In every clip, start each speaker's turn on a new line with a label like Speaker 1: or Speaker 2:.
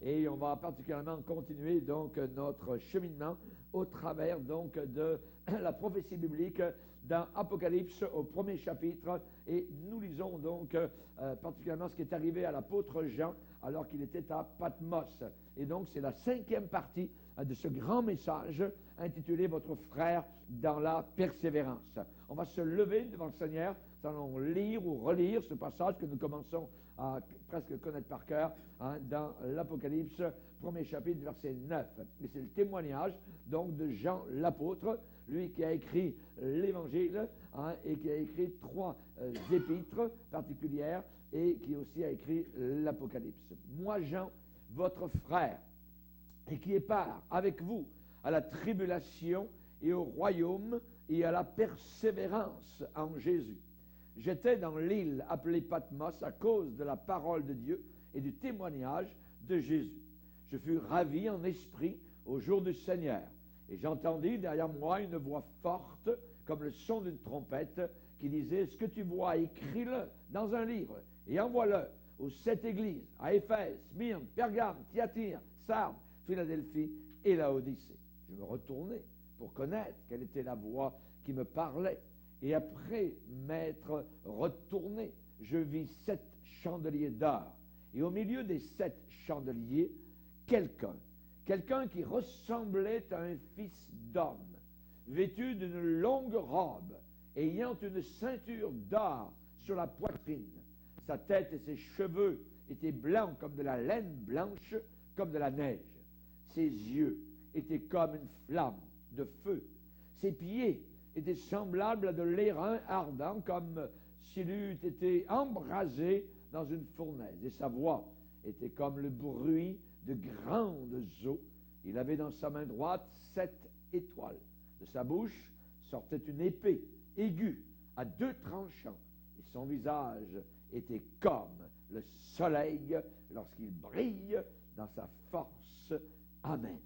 Speaker 1: Et on va particulièrement continuer donc notre cheminement au travers donc de la prophétie biblique dans Apocalypse au premier chapitre. Et nous lisons donc particulièrement ce qui est arrivé à l'apôtre Jean alors qu'il était à Patmos. Et donc c'est la 5e partie de ce grand message intitulé « Votre frère dans la persévérance ». On va se lever devant le Seigneur, nous allons lire ou relire ce passage que nous commençons à presque connaître par cœur dans l'Apocalypse, premier chapitre, verset 9. Et c'est le témoignage donc de Jean l'apôtre, lui qui a écrit l'Évangile et qui a écrit 3 épîtres particulières et qui aussi a écrit l'Apocalypse. Moi, Jean, votre frère, et qui est part avec vous à la tribulation et au royaume et à la persévérance en Jésus. J'étais dans l'île appelée Patmos à cause de la parole de Dieu et du témoignage de Jésus. Je fus ravi en esprit au jour du Seigneur. Et j'entendis derrière moi une voix forte, comme le son d'une trompette, qui disait « Ce que tu vois, écris-le dans un livre et envoie-le aux 7 églises, à Éphèse, Smyrne, Pergame, Thyatire, Sardes, Philadelphie et Laodicée. » Je me retournai pour connaître quelle était la voix qui me parlait. Et après m'être retourné, je vis 7 chandeliers d'or. Et au milieu des 7 chandeliers, quelqu'un qui ressemblait à un fils d'homme, vêtu d'une longue robe, ayant une ceinture d'or sur la poitrine. Sa tête et ses cheveux étaient blancs comme de la laine blanche, comme de la neige. Ses yeux étaient comme une flamme de feu. Ses pieds était semblable à de l'airain ardent, comme s'il eût été embrasé dans une fournaise. Et sa voix était comme le bruit de grandes eaux. Il avait dans sa main droite 7 étoiles. De sa bouche sortait une épée aiguë à 2 tranchants. Et son visage était comme le soleil lorsqu'il brille dans sa force. Amen.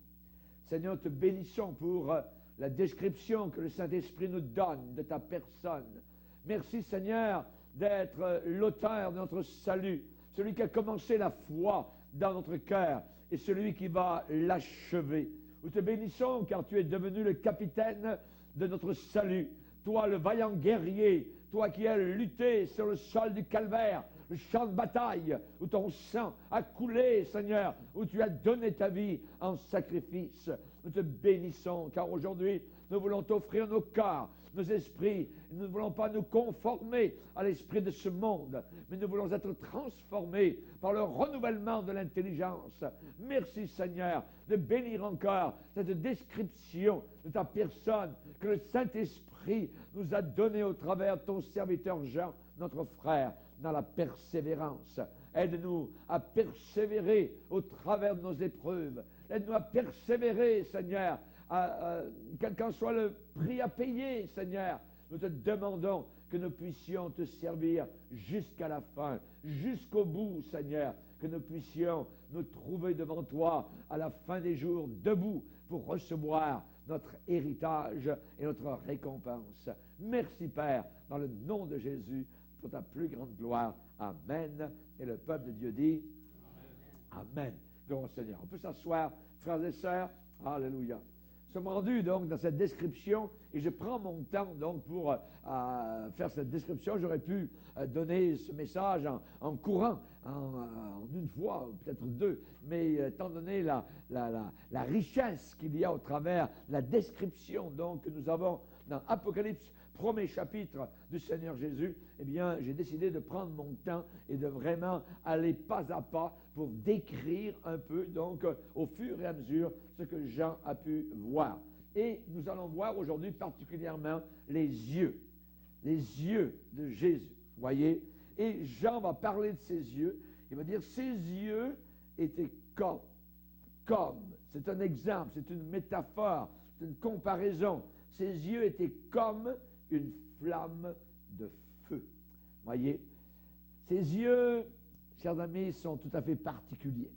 Speaker 1: Seigneur, te bénissons pour la description que le Saint-Esprit nous donne de ta personne. Merci Seigneur d'être l'auteur de notre salut, celui qui a commencé la foi dans notre cœur et celui qui va l'achever. Nous te bénissons car tu es devenu le capitaine de notre salut. Toi le vaillant guerrier, toi qui as lutté sur le sol du calvaire, le champ de bataille où ton sang a coulé, Seigneur, où tu as donné ta vie en sacrifice. Nous te bénissons, car aujourd'hui, nous voulons t'offrir nos corps, nos esprits. Nous ne voulons pas nous conformer à l'esprit de ce monde, mais nous voulons être transformés par le renouvellement de l'intelligence. Merci, Seigneur, de bénir encore cette description de ta personne que le Saint-Esprit nous a donnée au travers de ton serviteur Jean, notre frère, dans la persévérance. Aide-nous à persévérer au travers de nos épreuves. Aide-nous à persévérer, Seigneur, quel qu'en soit le prix à payer, Seigneur. Nous te demandons que nous puissions te servir jusqu'à la fin, jusqu'au bout, Seigneur, que nous puissions nous trouver devant toi à la fin des jours, debout, pour recevoir notre héritage et notre récompense. Merci, Père, dans le nom de Jésus, pour ta plus grande gloire. Amen. Et le peuple de Dieu dit Amen. Amen. Gloire au Seigneur. On peut s'asseoir, frères et sœurs. Alléluia. Nous sommes rendus donc dans cette description et je prends mon temps donc pour faire cette description. J'aurais pu donner ce message en courant, en une fois, peut-être 2, mais étant donné la richesse qu'il y a au travers la description donc que nous avons dans Apocalypse, premier chapitre du Seigneur Jésus, eh bien, j'ai décidé de prendre mon temps et de vraiment aller pas à pas pour décrire un peu, donc, au fur et à mesure, ce que Jean a pu voir. Et nous allons voir aujourd'hui particulièrement les yeux de Jésus, voyez. Et Jean va parler de ses yeux, il va dire, ses yeux étaient comme, c'est un exemple, c'est une métaphore, c'est une comparaison. Ses yeux étaient comme une flamme de feu. Voyez, ses yeux, chers amis, sont tout à fait particuliers.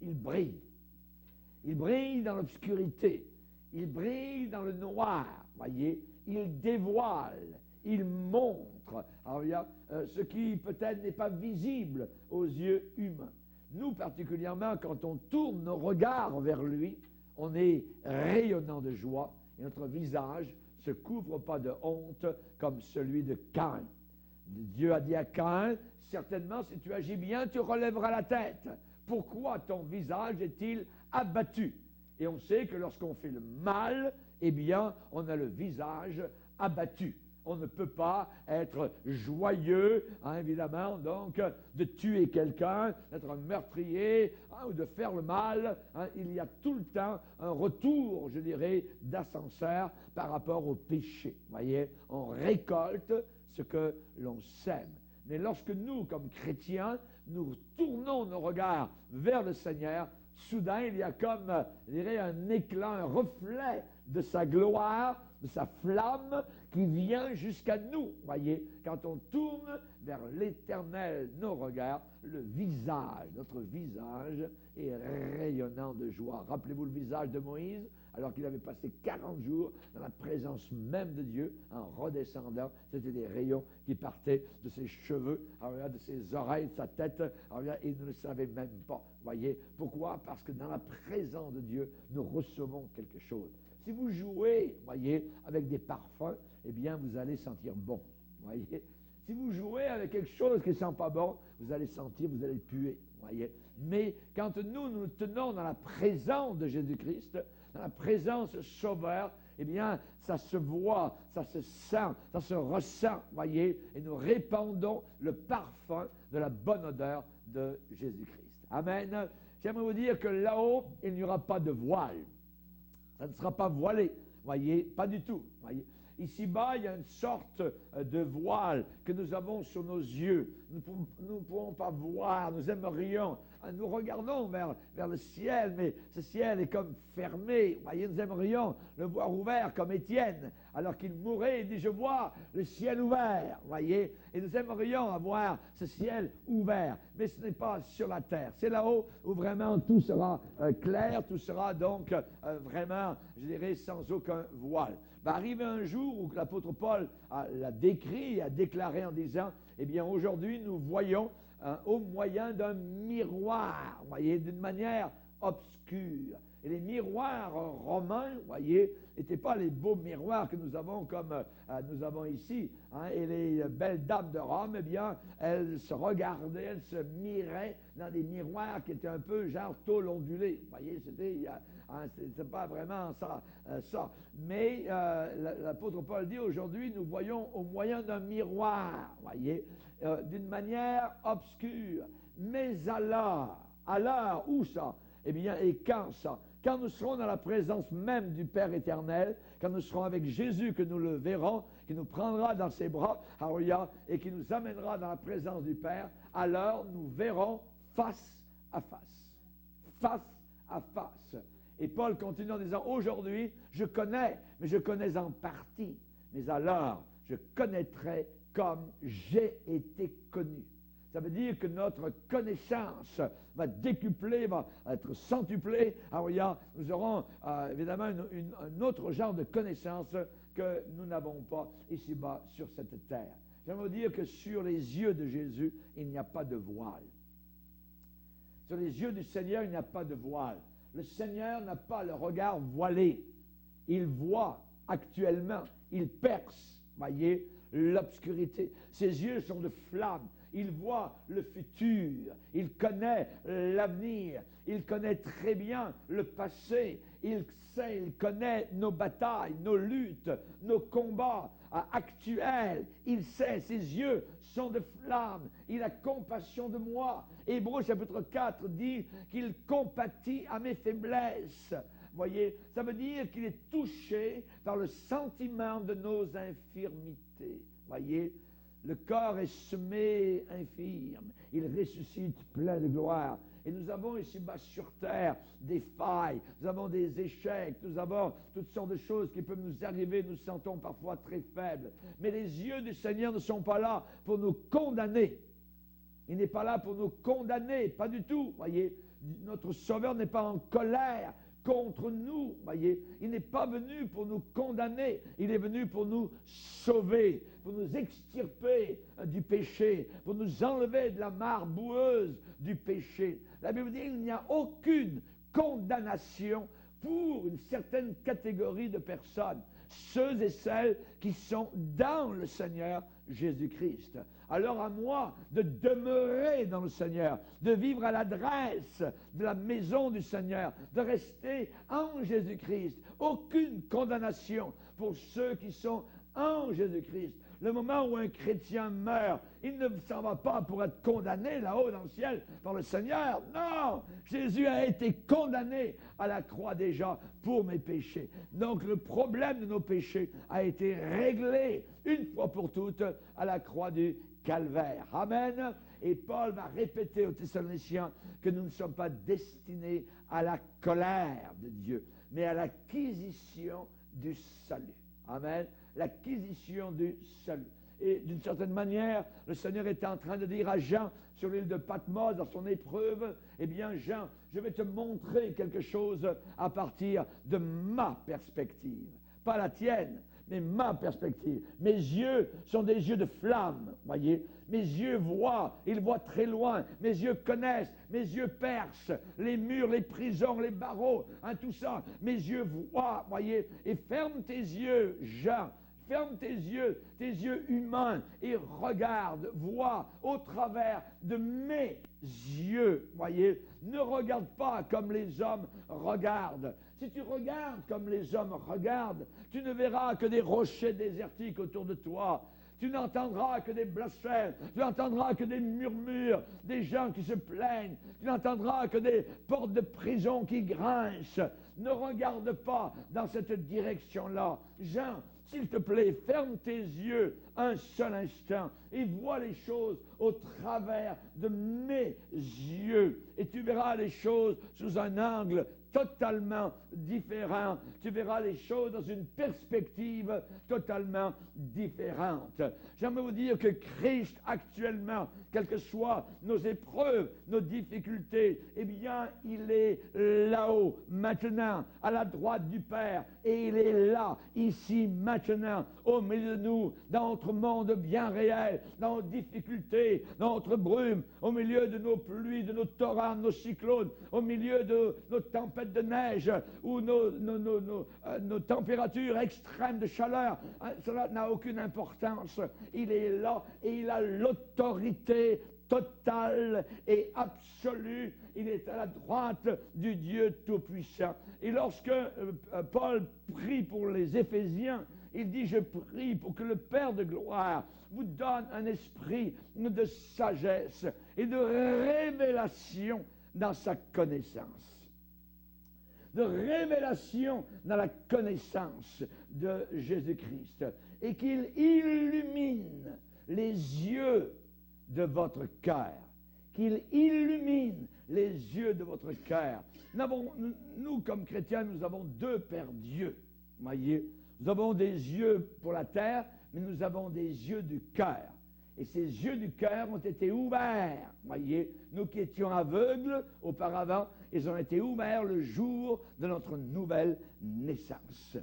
Speaker 1: Ils brillent. Ils brillent dans l'obscurité. Ils brillent dans le noir. Voyez, ils dévoilent. Ils montrent. Alors, il y a ce qui peut-être n'est pas visible aux yeux humains. nous particulièrement, quand on tourne nos regards vers lui, on est rayonnant de joie et notre visage ne se couvre pas de honte comme celui de Caïn. Dieu a dit à Caïn, certainement si tu agis bien, tu relèveras la tête. Pourquoi ton visage est-il abattu? Et on sait que lorsqu'on fait le mal, eh bien, on a le visage abattu. On ne peut pas être joyeux, évidemment, donc, de tuer quelqu'un, d'être un meurtrier, ou de faire le mal. Il y a tout le temps un retour, je dirais, d'ascenseur par rapport au péché. Vous voyez, on récolte ce que l'on sème. Mais lorsque nous, comme chrétiens, nous tournons nos regards vers le Seigneur, soudain, il y a comme, je dirais, un éclat, un reflet de sa gloire, de sa flamme qui vient jusqu'à nous. Voyez, quand on tourne vers l'Éternel nos regards, notre visage est rayonnant de joie. Rappelez-vous le visage de Moïse, alors qu'il avait passé 40 jours dans la présence même de Dieu, en redescendant. C'était des rayons qui partaient de ses cheveux, de ses oreilles, de sa tête, et il ne le savait même pas. Voyez, pourquoi? Parce que dans la présence de Dieu, nous recevons quelque chose. Si vous jouez, voyez, avec des parfums, eh bien, vous allez sentir bon. Voyez. Si vous jouez avec quelque chose qui ne sent pas bon, vous allez sentir, vous allez puer. Voyez. Mais quand nous tenons dans la présence de Jésus-Christ, dans la présence sauveur, eh bien, ça se voit, ça se sent, ça se ressent, voyez, et nous répandons le parfum de la bonne odeur de Jésus-Christ. Amen. J'aimerais vous dire que là-haut, il n'y aura pas de voile. Ça ne sera pas voilé, voyez, pas du tout, voyez. Ici-bas, il y a une sorte de voile que nous avons sur nos yeux. Nous ne pouvons pas voir, nous aimerions. Nous regardons vers le ciel, mais ce ciel est comme fermé. Voyez, nous aimerions le voir ouvert comme Étienne. Alors qu'il mourait, il dit, je vois le ciel ouvert. Voyez, et nous aimerions avoir ce ciel ouvert. Mais ce n'est pas sur la terre. C'est là-haut où vraiment tout sera clair, tout sera donc vraiment, je dirais, sans aucun voile. Va arriver un jour où l'apôtre Paul l'a décrit, a déclaré en disant, eh bien aujourd'hui nous voyons au moyen d'un miroir, vous voyez, d'une manière obscure. Et les miroirs romains, vous voyez, n'étaient pas les beaux miroirs que nous avons comme nous avons ici. Et les belles dames de Rome, eh bien, elles se regardaient, elles se miraient dans des miroirs qui étaient un peu genre tôle ondulée. Vous voyez, c'était pas vraiment ça. Mais l'apôtre Paul dit, aujourd'hui, nous voyons au moyen d'un miroir, vous voyez, d'une manière obscure. Mais alors, où ça? Eh bien, et quand ça? Quand nous serons dans la présence même du Père éternel, quand nous serons avec Jésus, que nous le verrons, qui nous prendra dans ses bras, et qui nous amènera dans la présence du Père, alors nous verrons face à face. Face à face. Et Paul continue en disant, aujourd'hui, je connais, mais je connais en partie. Mais alors, je connaîtrai comme j'ai été connu. Ça veut dire que notre connaissance va décupler, va être centuplée. Nous aurons évidemment un autre genre de connaissance que nous n'avons pas ici-bas sur cette terre. J'aimerais vous dire que sur les yeux de Jésus, il n'y a pas de voile. Sur les yeux du Seigneur, il n'y a pas de voile. Le Seigneur n'a pas le regard voilé. Il voit actuellement, il perce, voyez, l'obscurité. Ses yeux sont de flammes. Il voit le futur, il connaît l'avenir, il connaît très bien le passé, il connaît nos batailles, nos luttes, nos combats actuels. Il sait, ses yeux sont de flammes, il a compassion de moi. Hébreux chapitre 4 dit qu'il compatit à mes faiblesses. Voyez, ça veut dire qu'il est touché par le sentiment de nos infirmités. Voyez, le corps est semé infirme, il ressuscite plein de gloire. Et nous avons ici-bas sur terre des failles, nous avons des échecs, nous avons toutes sortes de choses qui peuvent nous arriver, nous sentons parfois très faibles. Mais les yeux du Seigneur ne sont pas là pour nous condamner. Il n'est pas là pour nous condamner, pas du tout. Voyez, notre Sauveur n'est pas en colère contre nous, voyez. Il n'est pas venu pour nous condamner, il est venu pour nous sauver, pour nous extirper du péché, pour nous enlever de la mare boueuse du péché. La Bible dit qu'il n'y a aucune condamnation pour une certaine catégorie de personnes, ceux et celles qui sont dans le Seigneur Jésus-Christ. Alors à moi de demeurer dans le Seigneur, de vivre à l'adresse de la maison du Seigneur, de rester en Jésus-Christ. Aucune condamnation pour ceux qui sont en Jésus-Christ. Le moment où un chrétien meurt, il ne s'en va pas pour être condamné là-haut dans le ciel par le Seigneur. Non! Jésus a été condamné à la croix déjà pour mes péchés. Donc le problème de nos péchés a été réglé une fois pour toutes à la croix du Calvaire. Amen. Et Paul va répéter aux Thessaloniciens que nous ne sommes pas destinés à la colère de Dieu, mais à l'acquisition du salut. Amen. L'acquisition du salut. Et d'une certaine manière, le Seigneur était en train de dire à Jean, sur l'île de Patmos, dans son épreuve, eh bien Jean, je vais te montrer quelque chose à partir de ma perspective. Pas la tienne, mais ma perspective. Mes yeux sont des yeux de flamme, voyez. Mes yeux voient, ils voient très loin. Mes yeux connaissent, mes yeux percent les murs, les prisons, les barreaux, hein, tout ça. Mes yeux voient, voyez. Et ferme tes yeux, Jean. Ferme tes yeux humains, et regarde, vois au travers de mes yeux, voyez. Ne regarde pas comme les hommes regardent. Si tu regardes comme les hommes regardent, tu ne verras que des rochers désertiques autour de toi. Tu n'entendras que des blasphèmes, tu n'entendras que des murmures, des gens qui se plaignent, tu n'entendras que des portes de prison qui grincent. Ne regarde pas dans cette direction-là. Jean, s'il te plaît, ferme tes yeux un seul instant et vois les choses au travers de mes yeux. Et tu verras les choses sous un angle totalement différent. Tu verras les choses dans une perspective totalement différente. J'aimerais vous dire que Christ actuellement, quelles que soient nos épreuves, nos difficultés, eh bien, il est là-haut, maintenant, à la droite du Père, et il est là, ici, maintenant, au milieu de nous, dans notre monde bien réel, dans nos difficultés, dans notre brume, au milieu de nos pluies, de nos torrents, de nos cyclones, au milieu de nos tempêtes de neige ou nos températures extrêmes de chaleur. Cela n'a aucune importance. Il est là et il a l'autorité totale et absolue. Il est à la droite du Dieu Tout-Puissant. Et lorsque Paul prie pour les Éphésiens, il dit: je prie pour que le Père de gloire vous donne un esprit de sagesse et de révélation dans sa connaissance. De révélation dans la connaissance de Jésus-Christ. Et qu'il illumine les yeux de votre cœur. Qu'il illumine les yeux de votre cœur. Nous, comme chrétiens, nous avons deux Pères Dieu. Voyez, nous avons des yeux pour la terre, mais nous avons des yeux du cœur. Et ces yeux du cœur ont été ouverts. Voyez, nous qui étions aveugles auparavant, ils ont été ouverts le jour de notre nouvelle naissance.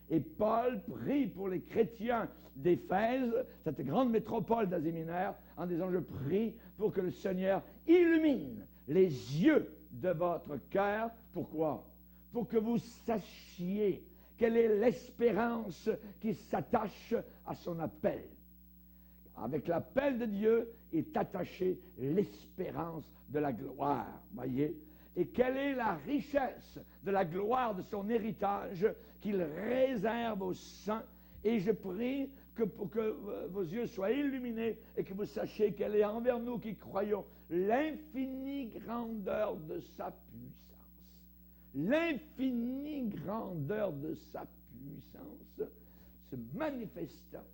Speaker 1: Et Paul prie pour les chrétiens d'Éphèse, cette grande métropole d'Asie mineure, en disant: je prie pour que le Seigneur illumine les yeux de votre cœur. Pourquoi? Pour que vous sachiez quelle est l'espérance qui s'attache à son appel. Avec l'appel de Dieu est attachée l'espérance de la gloire, voyez. Et quelle est la richesse de la gloire de son héritage qu'il réserve aux saints. Et je prie pour que vos yeux soient illuminés et que vous sachiez quelle est envers nous qui croyons l'infinie grandeur de sa puissance. L'infinie grandeur de sa puissance se manifestant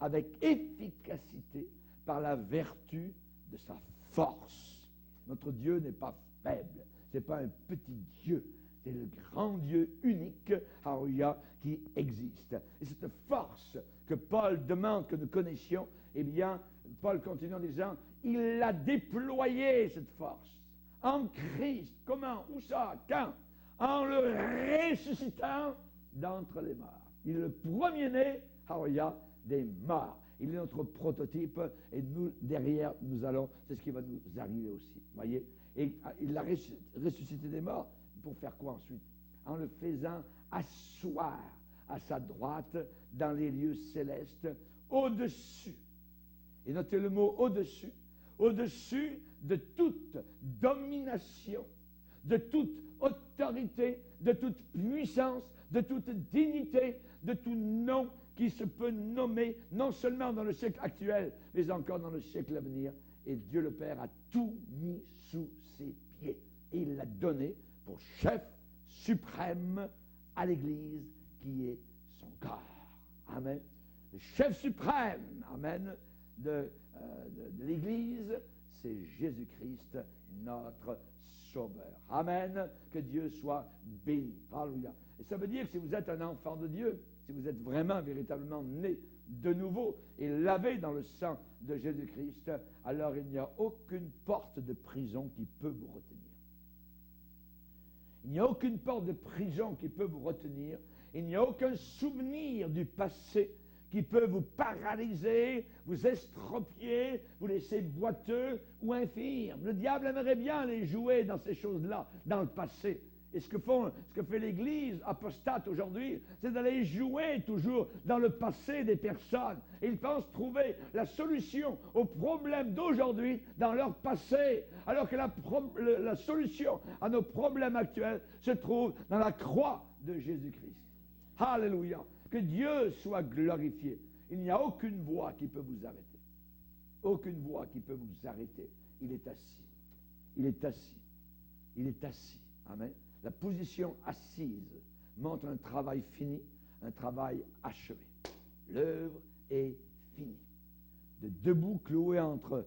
Speaker 1: avec efficacité par la vertu de sa force. Notre Dieu n'est pas faible, ce n'est pas un petit Dieu, c'est le grand Dieu unique, Alléluia, qui existe. Et cette force que Paul demande que nous connaissions, eh bien, Paul continue en disant: il a déployé cette force en Christ. Comment? Où ça? Quand? en le ressuscitant d'entre les morts. Il est le premier-né, alléluia, des morts. Il est notre prototype et nous, derrière, nous allons, c'est ce qui va nous arriver aussi. Voyez? Et il a ressuscité des morts pour faire quoi ensuite? En le faisant asseoir à sa droite dans les lieux célestes, au-dessus. Et notez le mot au-dessus. Au-dessus de toute domination, de toute autorité, de toute puissance, de toute dignité, de tout nom qui se peut nommer, non seulement dans le siècle actuel, mais encore dans le siècle à venir. Et Dieu le Père a tout mis sous ses pieds. Et il l'a donné pour chef suprême à l'Église qui est son corps. Amen. Le chef suprême, amen, de l'Église, c'est Jésus-Christ, notre Sauveur. Amen. Que Dieu soit béni. Alléluia. Et ça veut dire que si vous êtes un enfant de Dieu, si vous êtes vraiment, véritablement né de nouveau et lavé dans le sang de Jésus-Christ, alors il n'y a aucune porte de prison qui peut vous retenir. Il n'y a aucune porte de prison qui peut vous retenir. Il n'y a aucun souvenir du passé qui peut vous paralyser, vous estropier, vous laisser boiteux ou infirme. Le diable aimerait bien aller jouer dans ces choses-là, dans le passé. Et ce que fait l'Église apostate aujourd'hui, c'est d'aller jouer toujours dans le passé des personnes. Et ils pensent trouver la solution aux problèmes d'aujourd'hui dans leur passé, alors que la solution à nos problèmes actuels se trouve dans la croix de Jésus-Christ. Alléluia! Que Dieu soit glorifié. Il n'y a aucune voie qui peut vous arrêter. Aucune voie qui peut vous arrêter. Il est assis. Il est assis. Il est assis. Amen. La position assise montre un travail fini, un travail achevé. L'œuvre est finie. De debout, cloué entre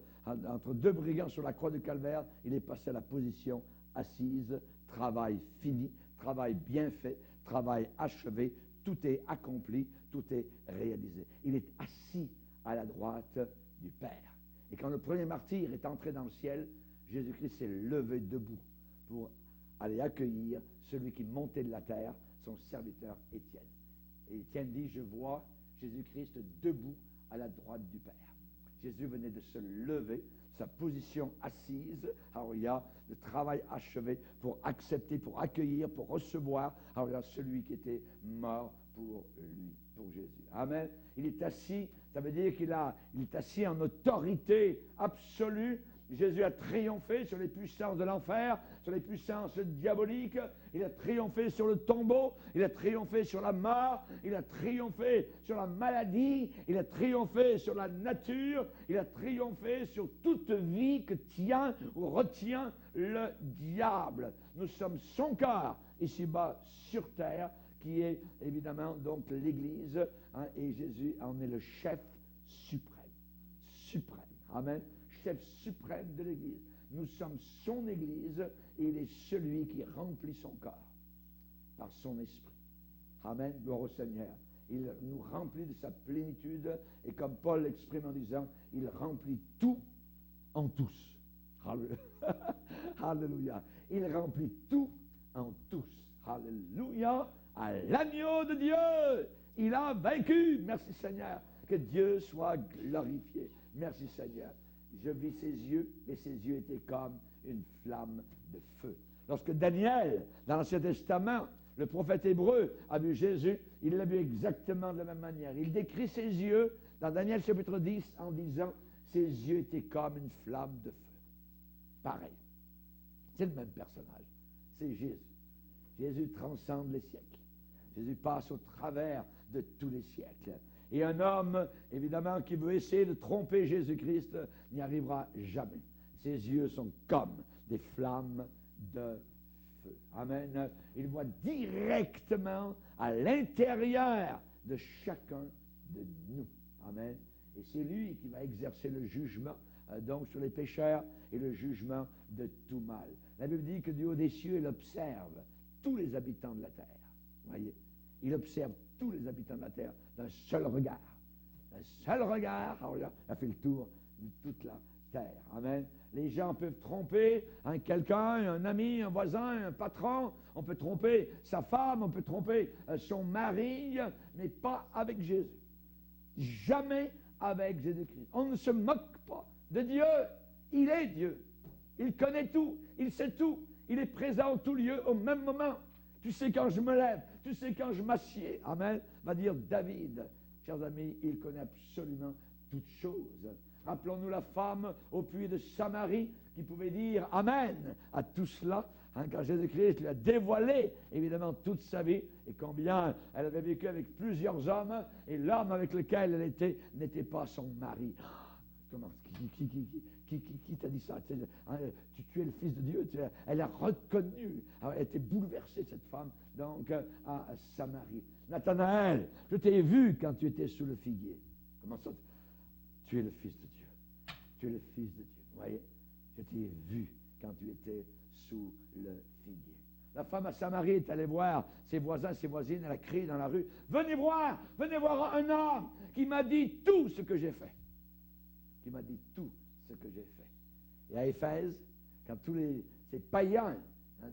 Speaker 1: deux brigands sur la croix de Calvaire, il est passé à la position assise, travail fini, travail bien fait, travail achevé, tout est accompli, tout est réalisé. Il est assis à la droite du Père. Et quand le premier martyr est entré dans le ciel, Jésus-Christ s'est levé debout pour aller accueillir celui qui montait de la terre, son serviteur Étienne. Et Étienne dit, je vois Jésus-Christ debout à la droite du Père. Jésus venait de se lever, sa position assise, alors il y a le travail achevé pour accepter, pour accueillir, pour recevoir, alors il y a celui qui était mort pour lui, pour Jésus. Amen. Il est assis, ça veut dire qu'il est assis en autorité absolue. Jésus a triomphé sur les puissances de l'enfer, sur les puissances diaboliques. Il a triomphé sur le tombeau. Il a triomphé sur la mort. Il a triomphé sur la maladie. Il a triomphé sur la nature. Il a triomphé sur toute vie que tient ou retient le diable. Nous sommes son corps, ici-bas sur terre, qui est évidemment donc l'Église. Hein, et Jésus en est le chef suprême. Suprême. Amen. Chef suprême de l'Église. Nous sommes son Église et il est celui qui remplit son corps par son esprit. Amen, gloire au Seigneur. Il nous remplit de sa plénitude et comme Paul l'exprime en disant, il remplit tout en tous. Alléluia. Il remplit tout en tous. Alléluia. À l'agneau de Dieu, il a vaincu. Merci Seigneur. Que Dieu soit glorifié. Merci Seigneur. Je vis ses yeux, et ses yeux étaient comme une flamme de feu. Lorsque Daniel, dans l'Ancien Testament, le prophète hébreu, a vu Jésus, il l'a vu exactement de la même manière. Il décrit ses yeux, dans Daniel chapitre 10, en disant, ses yeux étaient comme une flamme de feu. Pareil. C'est le même personnage. C'est Jésus. Jésus transcende les siècles. Jésus passe au travers de tous les siècles. Et un homme, évidemment, qui veut essayer de tromper Jésus-Christ, n'y arrivera jamais. Ses yeux sont comme des flammes de feu. Amen. Il voit directement à l'intérieur de chacun de nous. Amen. Et c'est lui qui va exercer le jugement, donc sur les pécheurs et le jugement de tout mal. La Bible dit que du haut des cieux, il observe tous les habitants de la terre. Voyez, il observe tous les habitants de la terre d'un seul regard. Un seul regard, alors là, il a fait le tour de toute terre. Amen. Les gens peuvent tromper quelqu'un, un ami, un voisin, un patron. On peut tromper sa femme, on peut tromper son mari, mais pas avec Jésus. Jamais avec Jésus-Christ. On ne se moque pas de Dieu. Il est Dieu. Il connaît tout. Il sait tout. Il est présent en tout lieu au même moment. Tu sais quand je me lève. Tu sais quand je m'assieds. Amen. Va dire David. Chers amis, il connaît absolument toutes choses. Rappelons-nous la femme au puits de Samarie qui pouvait dire Amen à tout cela. Quand Jésus-Christ lui a dévoilé, évidemment, toute sa vie et combien elle avait vécu avec plusieurs hommes et l'homme avec lequel elle était n'était pas son mari. Comment, qui t'a dit ça? Tu es le Fils de Dieu. Elle a reconnu, elle était bouleversée, cette femme, donc à Samarie. Nathanaël, je t'ai vu quand tu étais sous le figuier. Comment ça? Tu es le Fils de Dieu. Tu es le Fils de Dieu. Vous voyez? Je t'ai vu quand tu étais sous le figuier. La femme à Samarie est allée voir ses voisins, ses voisines. Elle a crié dans la rue, venez voir un homme qui m'a dit tout ce que j'ai fait. Qui m'a dit tout ce que j'ai fait. Et à Éphèse, quand tous ces païens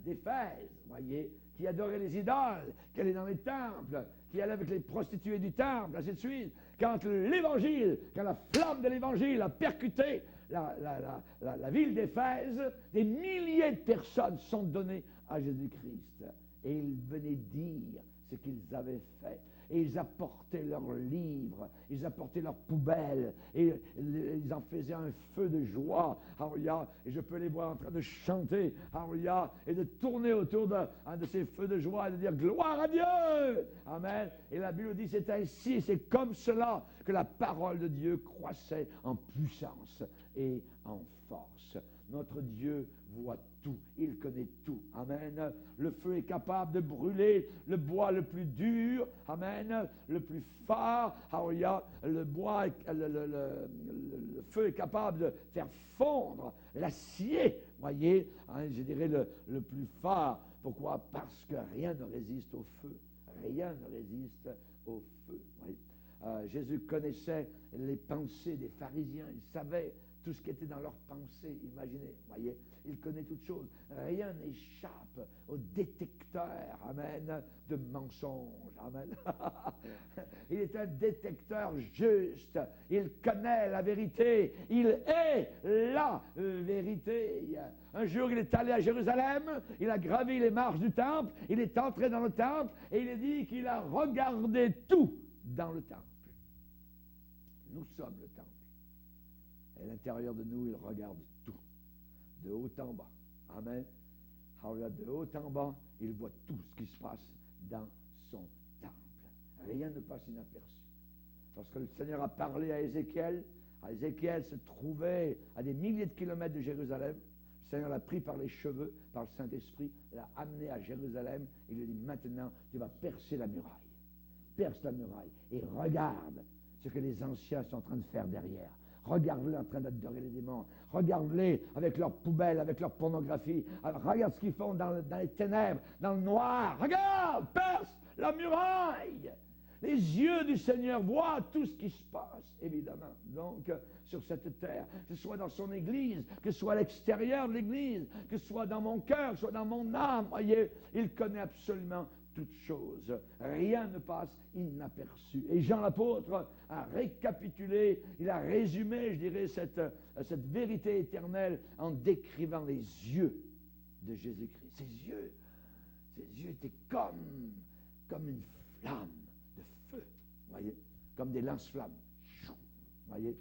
Speaker 1: d'Éphèse, vous voyez, qui adoraient les idoles, qui allaient dans les temples, qui allaient avec les prostituées du temple, ainsi de suite, quand l'évangile, quand la flamme de l'évangile a percuté la ville d'Éphèse, des milliers de personnes sont données à Jésus-Christ. Et ils venaient dire ce qu'ils avaient fait. Et ils apportaient leurs livres, ils apportaient leurs poubelles, et ils en faisaient un feu de joie. Alléluia. Et je peux les voir en train de chanter, Alléluia, et de tourner autour de ces feux de joie et de dire gloire à Dieu. Amen. Et la Bible dit c'est ainsi, c'est comme cela que la parole de Dieu croissait en puissance et en force. Notre Dieu voit tout, il connaît tout. Amen. Le feu est capable de brûler le bois le plus dur. Amen. Le plus fort. Alléluia. Le feu est capable de faire fondre l'acier. Voyez, je dirais le plus fort. Pourquoi? Parce que rien ne résiste au feu. Rien ne résiste au feu. Jésus connaissait les pensées des pharisiens. Il savait tout ce qui était dans leurs pensées, imaginez, voyez, il connaît toutes choses. Rien n'échappe au détecteur, amen, de mensonges, amen. Il est un détecteur juste, il connaît la vérité, il est la vérité. Un jour, il est allé à Jérusalem, il a gravi les marches du temple, il est entré dans le temple, et il est dit qu'il a regardé tout dans le temple. Nous sommes le temple. Et à l'intérieur de nous, il regarde tout, de haut en bas. Amen. Alors, de haut en bas, il voit tout ce qui se passe dans son temple. Rien ne passe inaperçu. Lorsque le Seigneur a parlé à Ézéchiel se trouvait à des milliers de kilomètres de Jérusalem. Le Seigneur l'a pris par les cheveux, par le Saint-Esprit, l'a amené à Jérusalem. Il lui dit, maintenant, tu vas percer la muraille. Perce la muraille et regarde ce que les anciens sont en train de faire derrière. Regarde-les en train d'adorer les démons. Regarde-les avec leurs poubelles, avec leur pornographie. Alors, regarde ce qu'ils font dans les ténèbres, dans le noir. Regarde, perce la muraille. Les yeux du Seigneur voient tout ce qui se passe, évidemment. Donc, sur cette terre, que ce soit dans son Église, que ce soit à l'extérieur de l'Église, que ce soit dans mon cœur, que ce soit dans mon âme, voyez, il connaît absolument toutes choses. Rien ne passe inaperçu. Et Jean l'apôtre a récapitulé, il a résumé, je dirais, cette vérité éternelle en décrivant les yeux de Jésus-Christ. Ses yeux étaient comme une flamme de feu, voyez, comme des lance-flammes, voyez,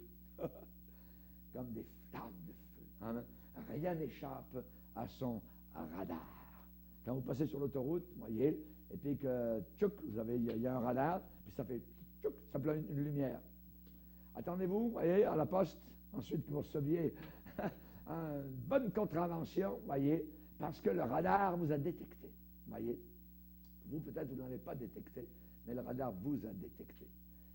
Speaker 1: comme des flammes de feu. Hein? Rien n'échappe à son radar. Quand vous passez sur l'autoroute, voyez, et puis que, tchouk, il y a un radar, puis ça fait, tchouk, ça pleut une lumière. Attendez-vous, voyez, à la poste, ensuite que vous receviez une bonne contravention, voyez, parce que le radar vous a détecté, voyez. Vous, peut-être, vous ne l'avez pas détecté, mais le radar vous a détecté.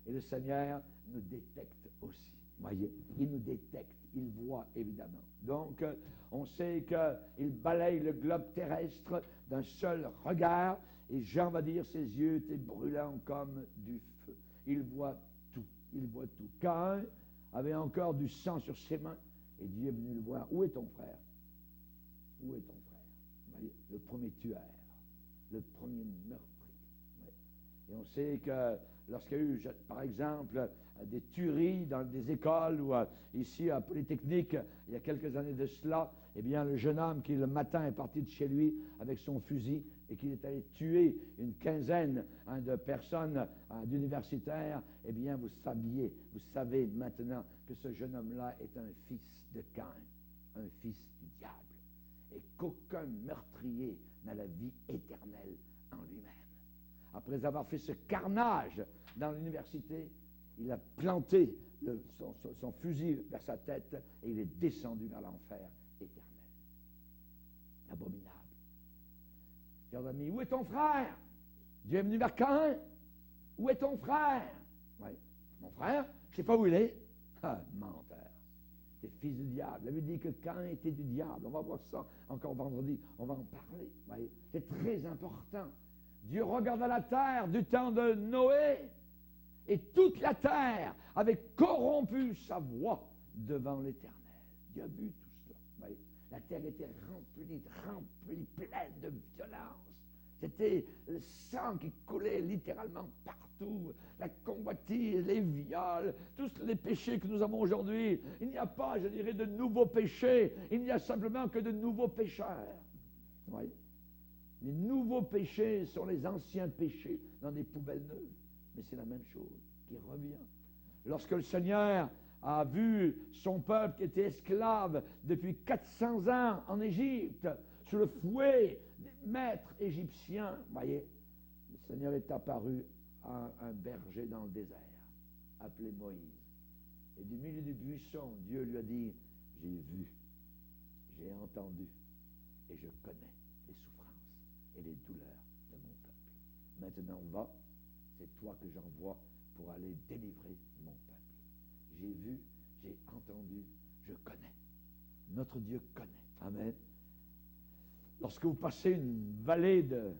Speaker 1: Et le Seigneur nous détecte aussi, voyez. Il nous détecte, il voit, évidemment. Donc, on sait qu'il balaye le globe terrestre d'un seul regard, et Jean va dire, ses yeux étaient brûlants comme du feu. Il voit tout, il voit tout. Caïn avait encore du sang sur ses mains, Et Dieu est venu le voir. Où est ton frère? Où est ton frère? Vous voyez, le premier tueur, le premier meurtrier. Et on sait que lorsqu'il y a eu, par exemple, des tueries dans des écoles ou ici à Polytechnique, il y a quelques années de cela, eh bien, le jeune homme qui le matin est parti de chez lui avec son fusil et qui est allé tuer une quinzaine de personnes, d'universitaires, eh bien, vous savez maintenant que ce jeune homme-là est un fils de Caïn, un fils du diable, et qu'aucun meurtrier n'a la vie éternelle en lui-même. Après avoir fait ce carnage dans l'université, il a planté son fusil vers sa tête et il est descendu vers l'enfer éternel. Abominable. Chers amis, où est ton frère? Dieu est venu vers Caïn. Où est ton frère? Oui. Mon frère, je ne sais pas où il est. Ah, menteur. C'est fils du diable. La Bible dit que Caïn était du diable. On va voir ça encore vendredi. On va en parler. Oui. C'est très important. Dieu regarda la terre du temps de Noé, et toute la terre avait corrompu sa voix devant l'Éternel. Dieu a vu tout cela. Oui. La terre était remplie, pleine de violence. C'était le sang qui coulait littéralement partout. La convoitise, les viols, tous les péchés que nous avons aujourd'hui. Il n'y a pas, je dirais, de nouveaux péchés. Il n'y a simplement que de nouveaux pécheurs. Oui. Les nouveaux péchés sont les anciens péchés dans des poubelles neuves. Mais c'est la même chose qui revient. Lorsque le Seigneur a vu son peuple qui était esclave depuis 400 ans en Égypte, sous le fouet des maîtres égyptiens, voyez, le Seigneur est apparu à un berger dans le désert, appelé Moïse. Et du milieu du buisson, Dieu lui a dit, j'ai vu, j'ai entendu, et je connais les souffrances et les douleurs de mon peuple. Maintenant, va, c'est toi que j'envoie pour aller délivrer mon peuple. J'ai vu, j'ai entendu, je connais. Notre Dieu connaît. Amen. Lorsque vous passez une vallée de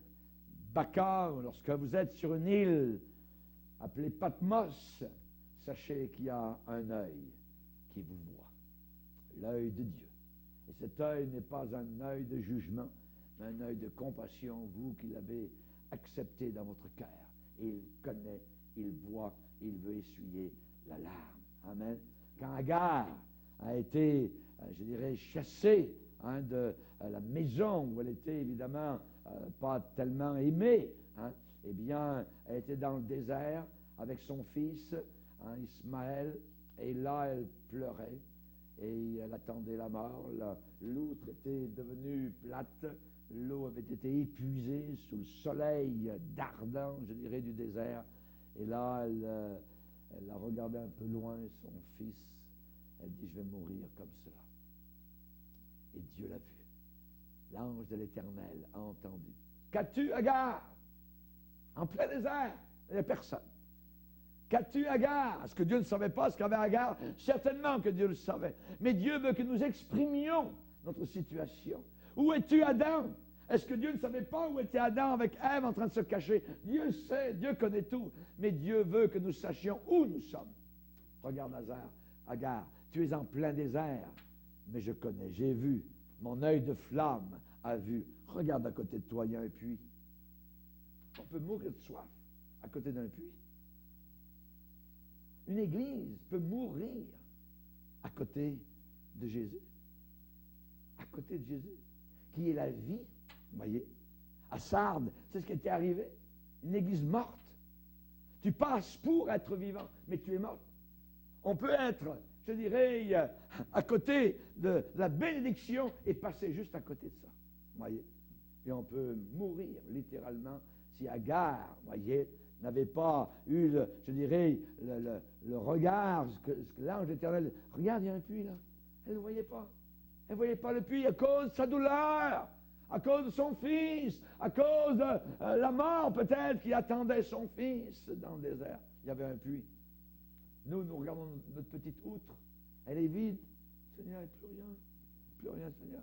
Speaker 1: Baca, ou lorsque vous êtes sur une île appelée Patmos, sachez qu'il y a un œil qui vous voit, l'œil de Dieu. Et cet œil n'est pas un œil de jugement, mais un œil de compassion, vous qui l'avez accepté dans votre cœur. Et il connaît, il voit, il veut essuyer la larme. Amen. Quand Agar a été, je dirais, chassée de la maison où elle était évidemment pas tellement aimée, eh bien, elle était dans le désert avec son fils, Ismaël, et là, elle pleurait et elle attendait la mort. L'outre était devenue plate, l'eau avait été épuisée sous le soleil ardent, je dirais, du désert. Et là, elle a regardé un peu loin son fils. Elle dit, je vais mourir comme cela. Et Dieu l'a vu. L'ange de l'Éternel a entendu. Qu'as-tu, Agar? En plein désert, il n'y a personne. Qu'as-tu, Agar? Est-ce que Dieu ne savait pas ce qu'avait Agar? Certainement que Dieu le savait. Mais Dieu veut que nous exprimions notre situation. Où es-tu, Adam? Est-ce que Dieu ne savait pas où était Adam avec Ève en train de se cacher? Dieu sait, Dieu connaît tout. Mais Dieu veut que nous sachions où nous sommes. Regarde Agar, tu es en plein désert. Mais je connais, j'ai vu. Mon œil de flamme a vu. Regarde à côté de toi, il y a un puits. On peut mourir de soif à côté d'un puits. Une église peut mourir à côté de Jésus. À côté de Jésus, qui est la vie. Vous voyez, à Sardes, c'est ce qui était arrivé. Une église morte. Tu passes pour être vivant, mais tu es mort. On peut être, je dirais, à côté de la bénédiction et passer juste à côté de ça. Vous voyez, et on peut mourir littéralement si Agar, vous voyez, n'avait pas eu, je dirais, le regard, ce que l'ange éternel, regarde, il y a un puits là. Elle ne voyait pas. Elle ne voyait pas le puits à cause de sa douleur, à cause de son fils, à cause de la mort peut-être qui attendait son fils dans le désert. Il y avait un puits. Nous regardons notre petite outre. Elle est vide. Seigneur, il n'y a plus rien, Seigneur.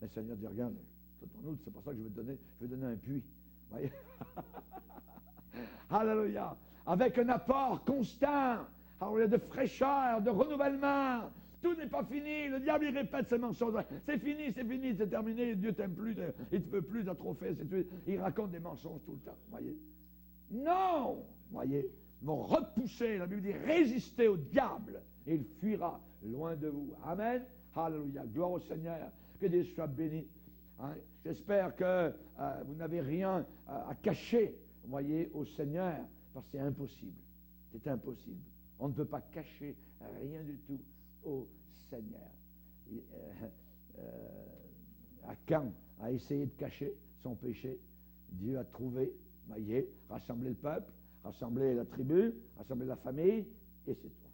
Speaker 1: Mais le Seigneur dit, regarde, ton outre, c'est pour ça que je vais te donner un puits. Voyez? Alléluia. Avec un apport constant, de fraîcheur, de renouvellement, Tout n'est pas fini. Le diable, il répète ces mensonges. C'est fini, c'est terminé. Dieu t'aime plus, il ne te veut plus, t'as trop fait. Il raconte des mensonges tout le temps. Voyez? Non! Voyez? Ils vont repousser. La Bible dit résistez au diable et il fuira loin de vous. Amen. Alléluia. Gloire au Seigneur. Que Dieu soit béni. Hein? J'espère que vous n'avez rien à cacher, voyez, au Seigneur, parce que c'est impossible. C'est impossible. On ne peut pas cacher rien du tout au Seigneur. Achan a essayé de cacher son péché. Dieu a trouvé, voyez, rassemblé le peuple, rassemblé la tribu, rassemblé la famille, et c'est tout.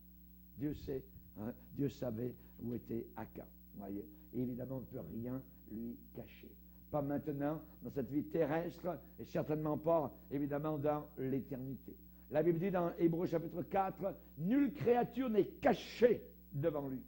Speaker 1: Dieu sait, hein, Dieu savait où était Achan, voyez. Et évidemment, on ne peut rien lui cacher. Pas maintenant, dans cette vie terrestre, et certainement pas, évidemment, dans l'éternité. La Bible dit dans Hébreux chapitre 4, nulle créature n'est cachée devant lui.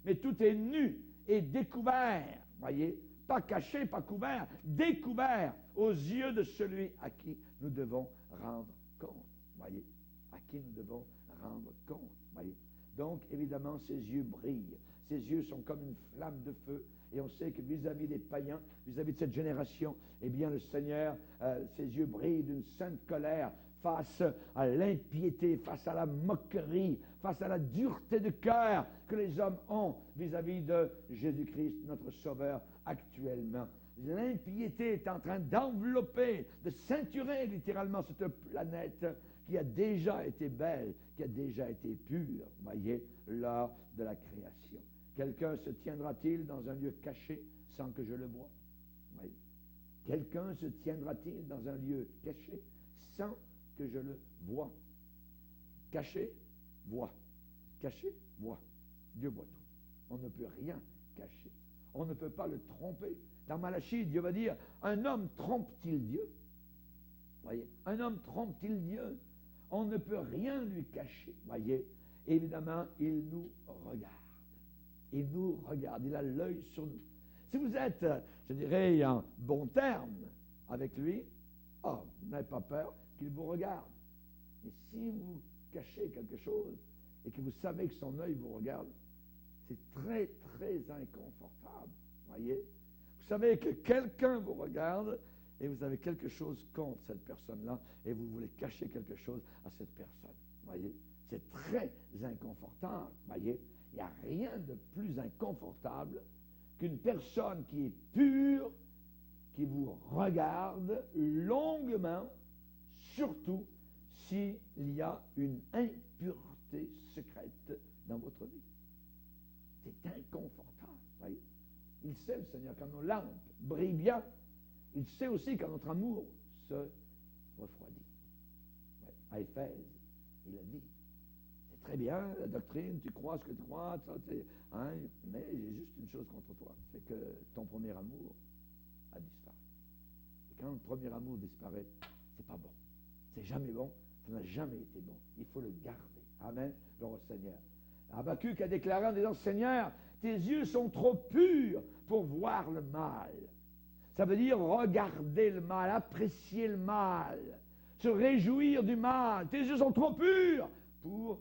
Speaker 1: Mais tout est nu et découvert, voyez, pas caché, pas couvert, découvert aux yeux de celui à qui nous devons rendre compte, voyez, à qui nous devons rendre compte, voyez. Donc, évidemment, ses yeux brillent. Ses yeux sont comme une flamme de feu. Et on sait que vis-à-vis des païens, vis-à-vis de cette génération, eh bien, le Seigneur, ses yeux brillent d'une sainte colère face à l'impiété, face à la moquerie, face à la dureté de cœur que les hommes ont vis-à-vis de Jésus-Christ, notre Sauveur, actuellement. L'impiété est en train d'envelopper, de ceinturer littéralement cette planète qui a déjà été belle, qui a déjà été pure, voyez, lors de la création. Quelqu'un se tiendra-t-il dans un lieu caché sans que je le voie? Oui. Quelqu'un se tiendra-t-il dans un lieu caché sans que je le voie? Caché, voit. Caché, voit. Dieu voit tout. On ne peut rien cacher. On ne peut pas le tromper. Dans Malachie, Dieu va dire, un homme trompe-t-il Dieu? Voyez, un homme trompe-t-il Dieu? On ne peut rien lui cacher. Voyez, évidemment, il nous regarde. Il nous regarde, il a l'œil sur nous. Si vous êtes, je dirais, en bon terme avec lui, vous n'avez pas peur qu'il vous regarde. Mais si vous cachez quelque chose et que vous savez que son œil vous regarde, c'est très, très inconfortable. Voyez? Vous savez que quelqu'un vous regarde et vous avez quelque chose contre cette personne-là et vous voulez cacher quelque chose à cette personne. Voyez? C'est très inconfortable. Voyez? Il n'y a rien de plus inconfortable qu'une personne qui est pure, qui vous regarde longuement, surtout s'il y a une impureté secrète dans votre vie. C'est inconfortable, voyez. Il sait, le Seigneur, quand nos lampes brillent bien, il sait aussi quand notre amour se refroidit. Ouais. À Éphèse, il a dit, c'est très bien, la doctrine, tu crois ce que tu crois, ça, hein, mais j'ai juste une chose contre toi, c'est que ton premier amour a disparu. Et quand le premier amour disparaît, c'est pas bon. C'est jamais bon, ça n'a jamais été bon. Il faut le garder. Amen, gloire au Seigneur. Habakkuk a déclaré en disant, Seigneur, tes yeux sont trop purs pour voir le mal. Ça veut dire regarder le mal, apprécier le mal, se réjouir du mal. Tes yeux sont trop purs pour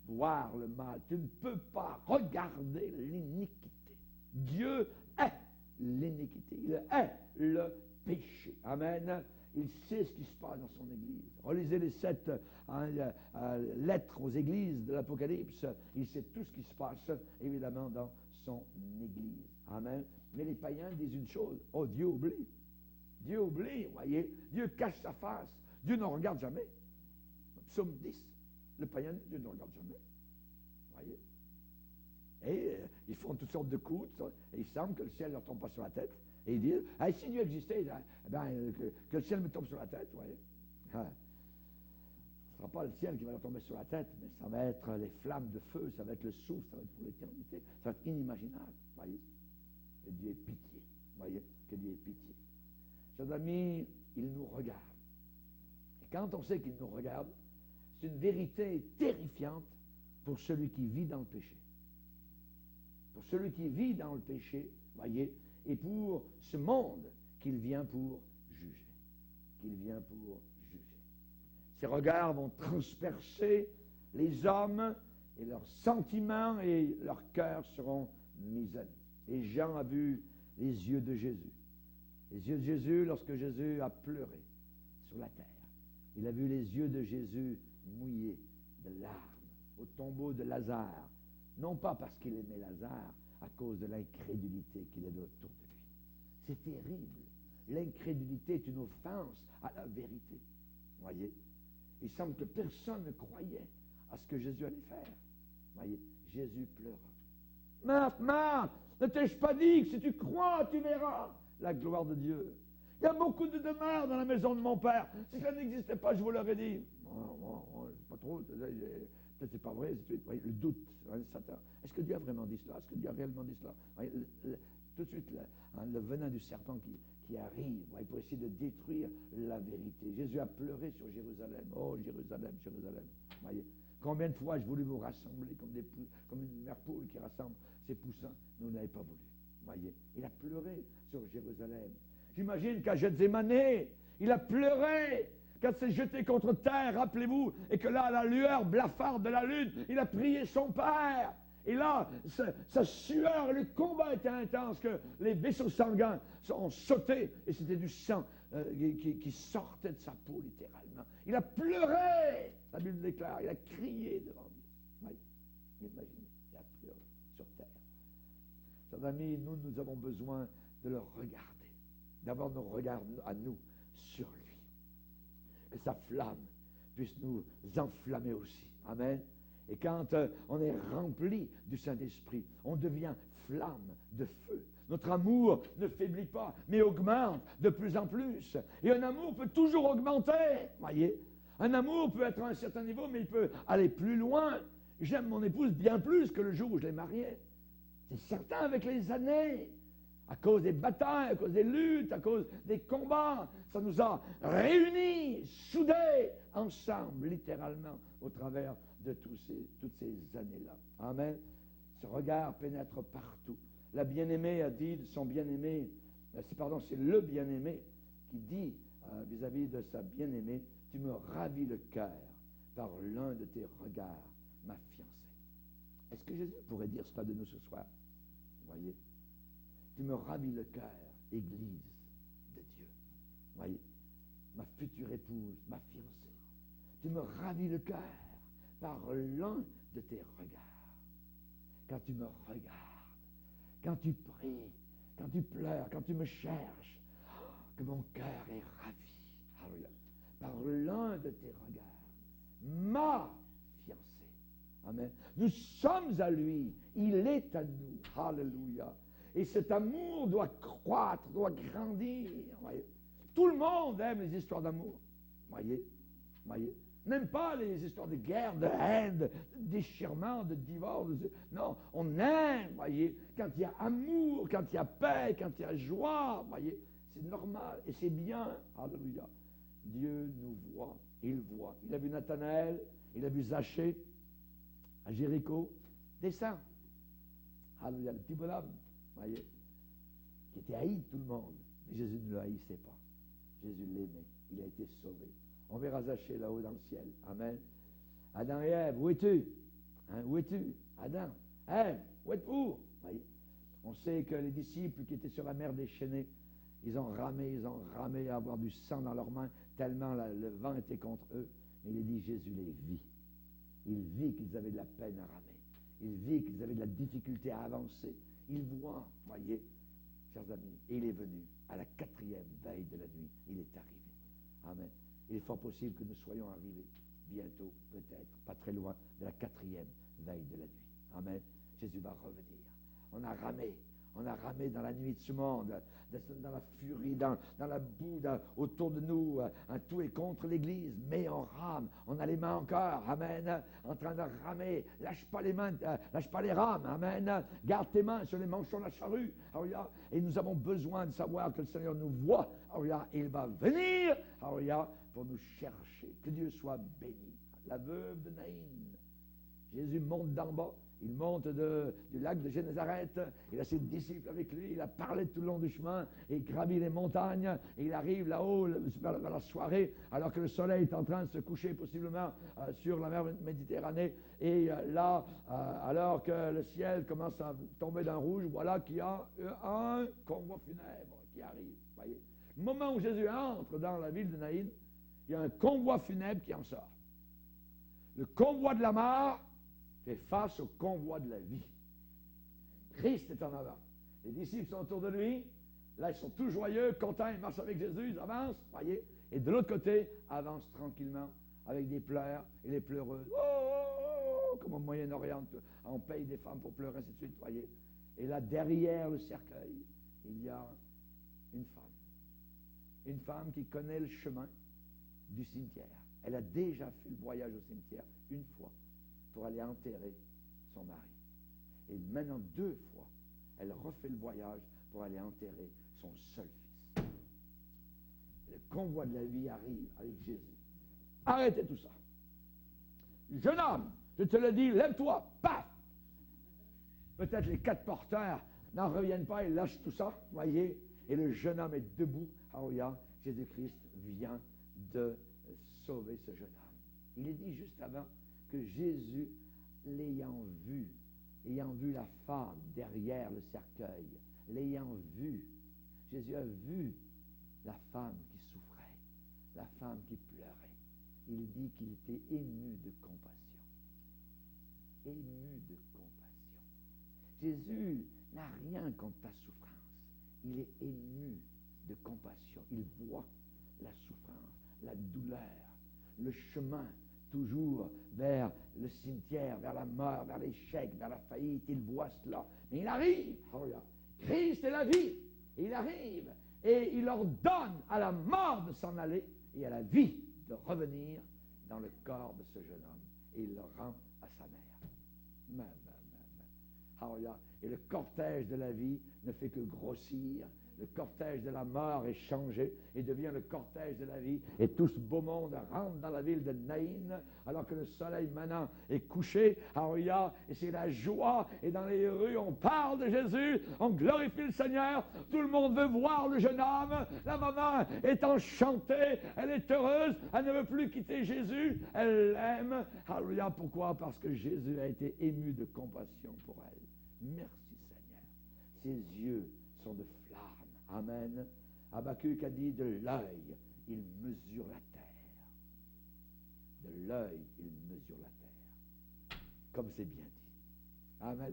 Speaker 1: voir le mal. Tu ne peux pas regarder l'iniquité. Dieu est l'iniquité. Il est le péché. Amen. Il sait ce qui se passe dans son Église. Relisez les 7 lettres aux Églises de l'Apocalypse. Il sait tout ce qui se passe, évidemment, dans son Église. Amen. Mais les païens disent une chose. Oh, Dieu oublie. Dieu oublie, voyez. Dieu cache sa face. Dieu ne regarde jamais. Psaume 10. Le païen, Dieu ne regarde jamais. Voyez. Et ils font toutes sortes de coups. Et il semble que le ciel ne leur tombe pas sur la tête. Et ils disent, si Dieu existait, que le ciel me tombe sur la tête, voyez. Ce ne sera pas le ciel qui va leur tomber sur la tête, mais ça va être les flammes de feu, ça va être le souffle, ça va être pour l'éternité. Ça va être inimaginable, voyez. Que Dieu ait pitié, voyez, que Dieu ait pitié. Chers amis, il nous regarde. Et quand on sait qu'il nous regarde, c'est une vérité terrifiante pour celui qui vit dans le péché. Pour celui qui vit dans le péché, voyez, et pour ce monde qu'il vient pour juger. Qu'il vient pour juger. Ses regards vont transpercer les hommes et leurs sentiments et leurs cœurs seront mis à nu. Et Jean a vu les yeux de Jésus. Les yeux de Jésus lorsque Jésus a pleuré sur la terre. Il a vu les yeux de Jésus mouillés de larmes au tombeau de Lazare. Non pas parce qu'il aimait Lazare, à cause de l'incrédulité qu'il avait autour de lui. C'est terrible. L'incrédulité est une offense à la vérité. Voyez, il semble que personne ne croyait à ce que Jésus allait faire. Voyez, Jésus pleura. Marthe, Marthe, ne t'ai-je pas dit que si tu crois, tu verras la gloire de Dieu. Il y a beaucoup de demeures dans la maison de mon Père. Si cela n'existait pas, je vous l'aurais dit. Pas trop, peut-être c'est pas vrai. Voyez, le doute, Satan. Est-ce que Dieu a vraiment dit cela? Est-ce que Dieu a réellement dit cela? Voyez, tout de suite, le venin du serpent qui arrive pour essayer de détruire la vérité. Jésus a pleuré sur Jérusalem. Oh, Jérusalem, Jérusalem. Voyez, combien de fois j'ai voulu vous rassembler comme une mère poule qui rassemble ses poussins, mais vous n'avez pas voulu. Voyez, il a pleuré sur Jérusalem. J'imagine qu'à Gethsémane, il a pleuré quand il s'est jeté contre terre, rappelez-vous, et que là, à la lueur blafarde de la lune, il a prié son Père. Et là, sa sueur, le combat était intense, que les vaisseaux sanguins ont sauté, et c'était du sang qui sortait de sa peau, littéralement. Il a pleuré, la Bible déclare, il a crié devant lui. Oui, imaginez, il a pleuré sur terre. Chers amis, nous avons besoin de le regarder, d'avoir nos regards à nous sur lui. Que sa flamme puisse nous enflammer aussi. Amen. Et quand on est rempli du Saint-Esprit, on devient flamme de feu. Notre amour ne faiblit pas, mais augmente de plus en plus. Et un amour peut toujours augmenter. Voyez, un amour peut être à un certain niveau, mais il peut aller plus loin. J'aime mon épouse bien plus que le jour où je l'ai mariée. C'est certain, avec les années, à cause des batailles, à cause des luttes, à cause des combats, ça nous a réunis, soudés ensemble, littéralement, au travers de toutes ces années-là. Amen. Ce regard pénètre partout. La bien-aimée a dit de son bien-aimé, c'est le bien-aimé qui dit vis-à-vis de sa bien-aimée, tu me ravis le cœur par l'un de tes regards, ma fiancée. Est-ce que Jésus pourrait dire cela de nous ce soir? Voyez, tu me ravis le cœur, Église de Dieu. Voyez, ma future épouse, ma fiancée. Tu me ravis le cœur par l'un de tes regards. Quand tu me regardes, quand tu pries, quand tu pleures, quand tu me cherches, que mon cœur est ravi. Alléluia. Par l'un de tes regards, ma fiancée. Amen. Nous sommes à lui, il est à nous. Alléluia. Et cet amour doit croître, doit grandir. Voyez. Tout le monde aime les histoires d'amour. Voyez, voyez. N'aime pas les histoires de guerre, de haine, de déchirement, de divorce. Non, on aime, voyez, quand il y a amour, quand il y a paix, quand il y a joie, voyez. C'est normal et c'est bien. Alléluia. Dieu nous voit, il voit. Il a vu Nathanaël, il a vu Zachée à Jéricho. Descends. Alléluia, le petit bonhomme, voyez, qui était haï de tout le monde. Mais Jésus ne le haïssait pas. Jésus l'aimait. Il a été sauvé. On verra Zachée là-haut dans le ciel. Amen. Adam et Ève, où es-tu? Hein, où es-tu? Adam, Ève, où êtes-vous? Voyez. On sait que les disciples qui étaient sur la mer déchaînée, ils ont ramé à avoir du sang dans leurs mains, tellement le vent était contre eux. Mais il est dit, Jésus les vit. Il vit qu'ils avaient de la peine à ramer. Il vit qu'ils avaient de la difficulté à avancer. Il voit, voyez, chers amis, et il est venu à la 4e veille de la nuit. Il est arrivé. Amen. Il est fort possible que nous soyons arrivés bientôt, peut-être, pas très loin, de la 4e veille de la nuit. Amen. Jésus va revenir. On a ramé dans la nuit de ce monde, dans la furie, dans la boue, autour de nous. Tout est contre l'Église, mais on rame. On a les mains encore, amen, en train de ramer. Lâche pas les mains, lâche pas les rames, amen. Garde tes mains sur les manchons de la charrue. Et nous avons besoin de savoir que le Seigneur nous voit. Et il va venir pour nous chercher. Que Dieu soit béni. La veuve de Naïm. Jésus monte d'en bas. Il monte du lac de Génézareth, il a ses disciples avec lui, il a parlé tout le long du chemin, il gravit les montagnes, et il arrive là-haut vers la soirée, alors que le soleil est en train de se coucher possiblement sur la mer Méditerranée, et là, alors que le ciel commence à tomber d'un rouge, voilà qu'il y a un convoi funèbre qui arrive. Voyez. Le moment où Jésus entre dans la ville de Naïn, il y a un convoi funèbre qui en sort. Le convoi de la mort fait face au convoi de la vie. Christ est en avant. Les disciples sont autour de lui. Là, ils sont tous joyeux, contents, ils marchent avec Jésus, ils avancent, voyez. Et de l'autre côté, avancent tranquillement avec des pleurs et des pleureuses. Oh, oh, oh, comme au Moyen-Orient, on paye des femmes pour pleurer, ainsi de suite, voyez. Et là, derrière le cercueil, il y a une femme. Une femme qui connaît le chemin du cimetière. Elle a déjà fait le voyage au cimetière une fois pour aller enterrer son mari. Et maintenant, 2 fois, elle refait le voyage pour aller enterrer son seul fils. Le convoi de la vie arrive avec Jésus. Arrêtez tout ça. Jeune homme, je te le dis, lève-toi, paf! Peut-être les 4 porteurs n'en reviennent pas et lâchent tout ça, voyez, et le jeune homme est debout. Alléluia, Jésus-Christ vient de sauver ce jeune homme. Il est dit juste avant que Jésus, ayant vu la femme derrière le cercueil, l'ayant vu, Jésus a vu la femme qui souffrait, la femme qui pleurait. Il dit qu'il était ému de compassion. Ému de compassion. Jésus n'a rien contre ta souffrance. Il est ému de compassion. Il voit la souffrance, la douleur, le chemin toujours vers le cimetière, vers la mort, vers l'échec, vers la faillite. Il voit cela. Mais il arrive. Oh là, Christ est la vie. Il arrive et il ordonne à la mort de s'en aller et à la vie de revenir dans le corps de ce jeune homme. Et il le rend à sa mère. Alléluia. Et le cortège de la vie ne fait que grossir. Le cortège de la mort est changé et devient le cortège de la vie. Et tout ce beau monde rentre dans la ville de Naïn, alors que le soleil maintenant est couché. Alléluia. Et c'est la joie. Et dans les rues, on parle de Jésus, on glorifie le Seigneur. Tout le monde veut voir le jeune homme. La maman est enchantée, elle est heureuse, elle ne veut plus quitter Jésus. Elle l'aime. Alléluia. Pourquoi? Parce que Jésus a été ému de compassion pour elle. Merci Seigneur. Ses yeux sont de flammes. Amen. Habakkuk a dit, de l'œil, il mesure la terre. De l'œil, il mesure la terre. Comme c'est bien dit. Amen.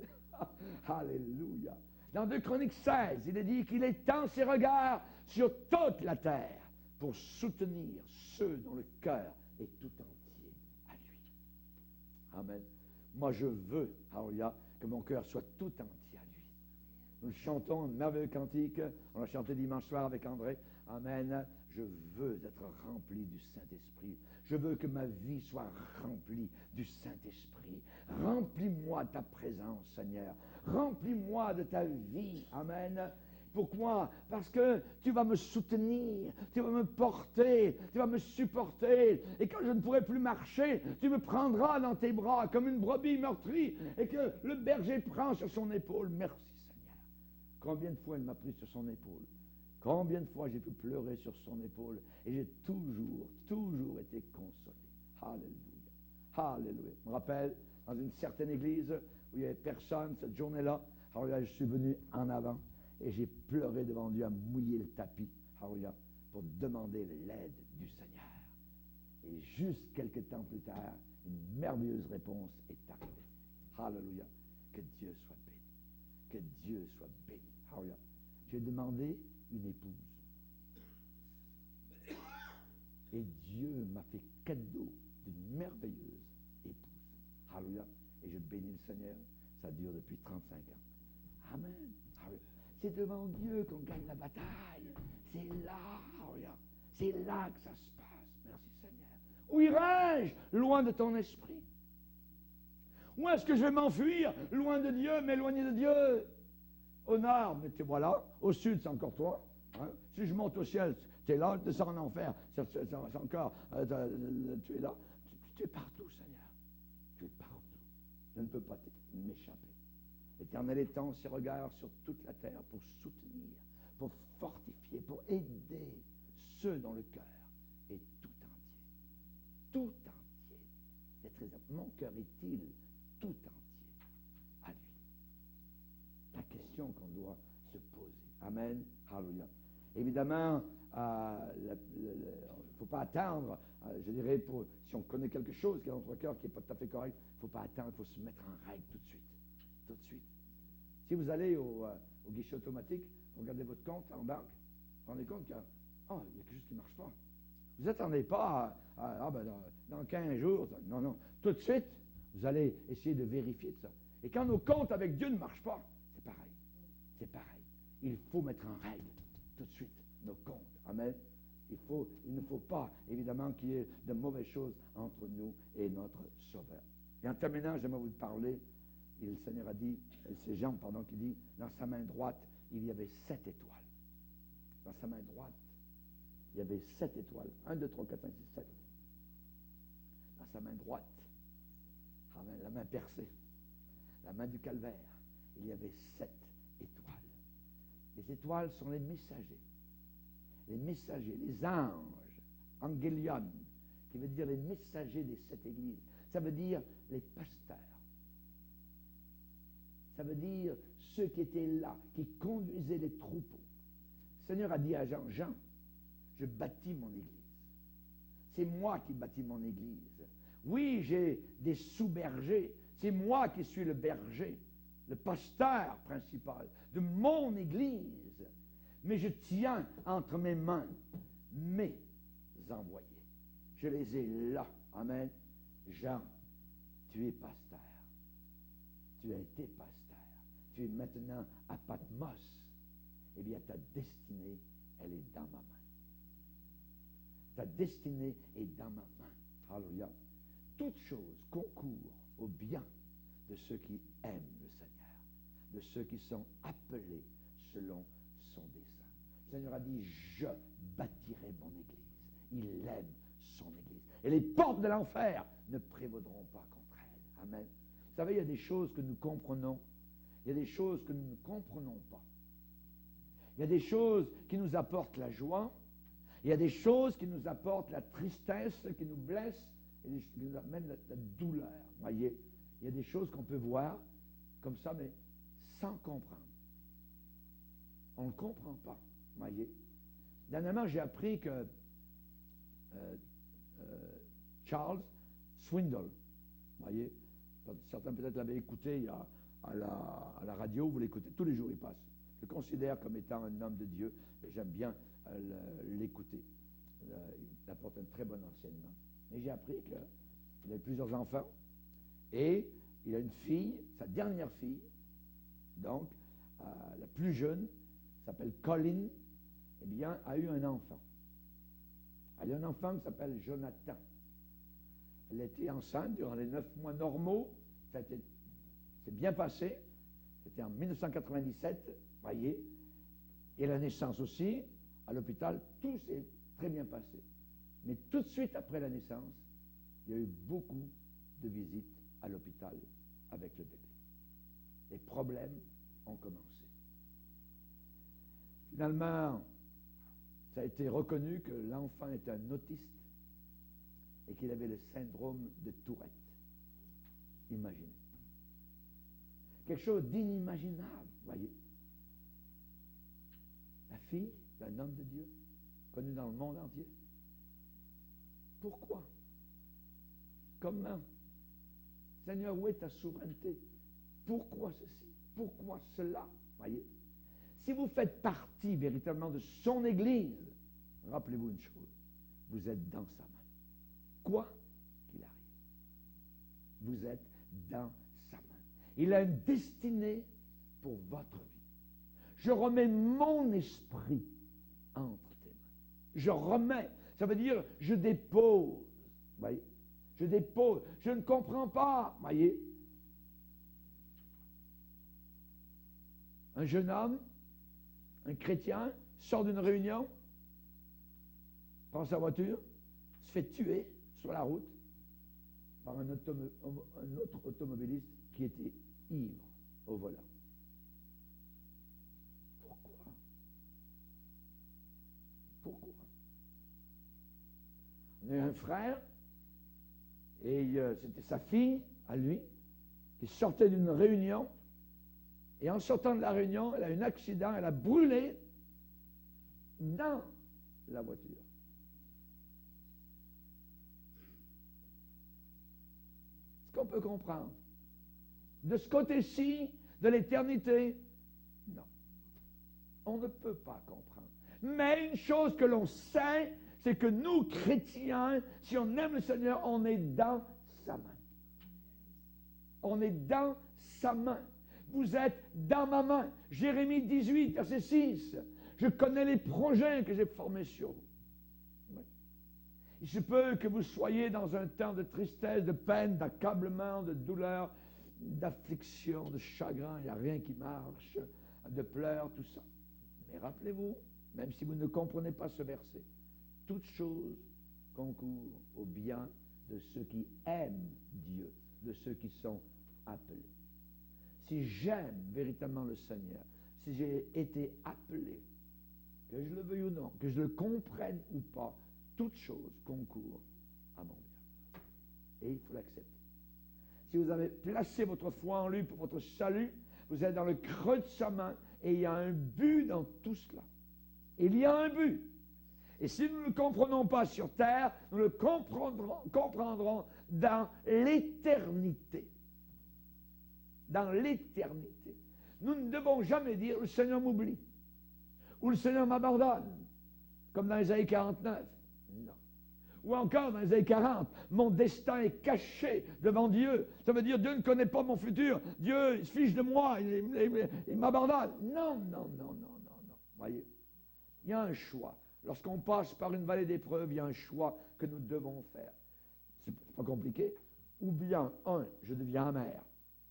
Speaker 1: Alléluia. Dans 2 Chroniques 16, il est dit qu'il étend ses regards sur toute la terre pour soutenir ceux dont le cœur est tout entier à lui. Amen. Moi, je veux, alléluia, que mon cœur soit tout entier. Nous chantons un merveilleux cantique. On l'a chanté dimanche soir avec André. Amen. Je veux être rempli du Saint-Esprit. Je veux que ma vie soit remplie du Saint-Esprit. Remplis-moi de ta présence, Seigneur. Remplis-moi de ta vie. Amen. Pourquoi? Parce que tu vas me soutenir, tu vas me porter, tu vas me supporter. Et quand je ne pourrai plus marcher, tu me prendras dans tes bras comme une brebis meurtrie et que le berger prend sur son épaule. Merci. Combien de fois elle m'a pris sur son épaule? Combien de fois j'ai pu pleurer sur son épaule? Et j'ai toujours été consolé. Alléluia. Alléluia. Je me rappelle, dans une certaine église où il n'y avait personne cette journée-là, alléluia, je suis venu en avant et j'ai pleuré devant Dieu à mouiller le tapis, alléluia, pour demander l'aide du Seigneur. Et juste quelques temps plus tard, une merveilleuse réponse est arrivée. Alléluia. Que Dieu soit béni. Que Dieu soit béni. Alléluia. J'ai demandé une épouse. Et Dieu m'a fait cadeau d'une merveilleuse épouse. Alléluia. Et je bénis le Seigneur. Ça dure depuis 35 ans. Amen. Alléluia. C'est devant Dieu qu'on gagne la bataille. C'est là. Alléluia. C'est là que ça se passe. Merci Seigneur. Où irai-je? Loin de ton esprit. Où est-ce que je vais m'enfuir? Loin de Dieu, m'éloigner de Dieu. Au nord, mais tu vois là. Au sud, c'est encore toi. Hein? Si je monte au ciel, tu es là, tu descends en enfer, c'est encore, tu es là. Tu es partout, Seigneur. Tu es partout. ne peut pas m'échapper. L'Éternel étend ses regards sur toute la terre pour soutenir, pour fortifier, pour aider ceux dont le cœur est tout entier. Tout entier. C'est très important. Mon cœur est-il tout entier à lui? La question qu'on doit se poser. Amen. Alléluia. Évidemment, il ne faut pas attendre, je dirais, si on connaît quelque chose qui est dans notre cœur qui n'est pas tout à fait correct, il ne faut pas attendre, il faut se mettre en règle tout de suite. Tout de suite. Si vous allez au guichet automatique, vous regardez votre compte en banque, vous vous rendez compte qu'il y a quelque chose qui ne marche pas. Vous n'attendez pas dans 15 jours. Non, non. Tout de suite, vous allez essayer de vérifier ça. Et quand nos comptes avec Dieu ne marchent pas, c'est pareil. C'est pareil. Il faut mettre en règle tout de suite nos comptes. Amen. Il ne faut pas, évidemment, qu'il y ait de mauvaises choses entre nous et notre Sauveur. Et en terminant, j'aimerais vous parler. Et le Seigneur a dit, c'est Jean, qui dit, dans sa main droite, il y avait 7 étoiles. Dans sa main droite, il y avait 7 étoiles. 1, 2, 3, 4, 5, 6, 7. Dans sa main droite, la main percée, la main du calvaire, il y avait 7 étoiles. Les étoiles sont les messagers. Les messagers, les anges, angélion, qui veut dire les messagers des 7 églises. Ça veut dire les pasteurs. Ça veut dire ceux qui étaient là, qui conduisaient les troupeaux. Le Seigneur a dit à Jean, Jean, je bâtis mon église. C'est moi qui bâtis mon église. Oui, j'ai des sous-bergers. C'est moi qui suis le berger, le pasteur principal de mon église. Mais je tiens entre mes mains mes envoyés. Je les ai là. Amen. Jean, tu es pasteur. Tu as été pasteur. Tu es maintenant à Patmos. Eh bien, ta destinée, elle est dans ma main. Ta destinée est dans ma main. Alléluia. Toute chose concourt au bien de ceux qui aiment le Seigneur, de ceux qui sont appelés selon son dessein. Le Seigneur a dit, je bâtirai mon église. Il aime son église. Et les portes de l'enfer ne prévaudront pas contre elle. Amen. Vous savez, il y a des choses que nous comprenons. Il y a des choses que nous ne comprenons pas. Il y a des choses qui nous apportent la joie. Il y a des choses qui nous apportent la tristesse, qui nous blessent, et qui nous amènent la douleur. Voyez, il y a des choses qu'on peut voir comme ça, mais sans comprendre. On ne comprend pas. Voyez. Dernièrement, j'ai appris que Charles Swindoll, voyez, certains peut-être l'avaient écouté à la radio, vous l'écoutez, tous les jours il passe. Je le considère comme étant un homme de Dieu, et j'aime bien l'écouter. Il apporte un très bon enseignement. Mais j'ai appris qu'il a plusieurs enfants, et il a une fille, sa dernière fille, donc la plus jeune, s'appelle Colin, eh bien, a eu un enfant. Elle a eu un enfant qui s'appelle Jonathan. Elle était enceinte durant les 9 mois normaux. Ça s'est bien passé. C'était en 1997, voyez. Et la naissance aussi, à l'hôpital, tout s'est très bien passé. Mais tout de suite après la naissance, il y a eu beaucoup de visites à l'hôpital avec le bébé. Les problèmes ont commencé. Finalement, ça a été reconnu que l'enfant était un autiste et qu'il avait le syndrome de Tourette. Imaginez. Quelque chose d'inimaginable, voyez. La fille d'un homme de Dieu, connu dans le monde entier. Pourquoi? Comment? Seigneur, où est ta souveraineté? Pourquoi ceci? Pourquoi cela? Voyez. Si vous faites partie véritablement de son Église, rappelez-vous une chose, vous êtes dans sa main. Quoi qu'il arrive, vous êtes dans sa main. Il a une destinée pour votre vie. Je remets mon esprit entre tes mains. Je remets, ça veut dire je dépose. Voyez, je dépose. Je ne comprends pas. Voyez, un jeune homme, un chrétien, sort d'une réunion, prend sa voiture, se fait tuer sur la route par un autre automobiliste qui était ivre au volant. Pourquoi? Pourquoi? On a un frère, et c'était sa fille, à lui, qui sortait d'une réunion, et en sortant de la réunion, elle a eu un accident, elle a brûlé dans la voiture. Est-ce qu'on peut comprendre? De ce côté-ci, de l'éternité, non. On ne peut pas comprendre. Mais une chose que l'on sait, c'est que nous, chrétiens, si on aime le Seigneur, on est dans sa main. On est dans sa main. Vous êtes dans ma main. Jérémie 18, verset 6. Je connais les projets que j'ai formés sur vous. Oui. Il se peut que vous soyez dans un temps de tristesse, de peine, d'accablement, de douleur, d'affliction, de chagrin. Il n'y a rien qui marche, de pleurs, tout ça. Mais rappelez-vous, même si vous ne comprenez pas ce verset, toute chose concourt au bien de ceux qui aiment Dieu, de ceux qui sont appelés. Si j'aime véritablement le Seigneur, si j'ai été appelé, que je le veuille ou non, que je le comprenne ou pas, toute chose concourt à mon bien. Et il faut l'accepter. Si vous avez placé votre foi en lui pour votre salut, vous êtes dans le creux de sa main et il y a un but dans tout cela. Il y a un but. Et si nous ne le comprenons pas sur terre, nous le comprendrons dans l'éternité. Dans l'éternité. Nous ne devons jamais dire « le Seigneur m'oublie » ou « le Seigneur m'abandonne » comme dans Ésaïe 49. Non. Ou encore dans Ésaïe 40, « mon destin est caché devant Dieu ». Ça veut dire « Dieu ne connaît pas mon futur, Dieu il se fiche de moi, il m'abandonne ». Non, non, non, non, non, non. Voyez, il y a un choix. Lorsqu'on passe par une vallée d'épreuves, il y a un choix que nous devons faire. C'est pas compliqué. Ou bien, je deviens amer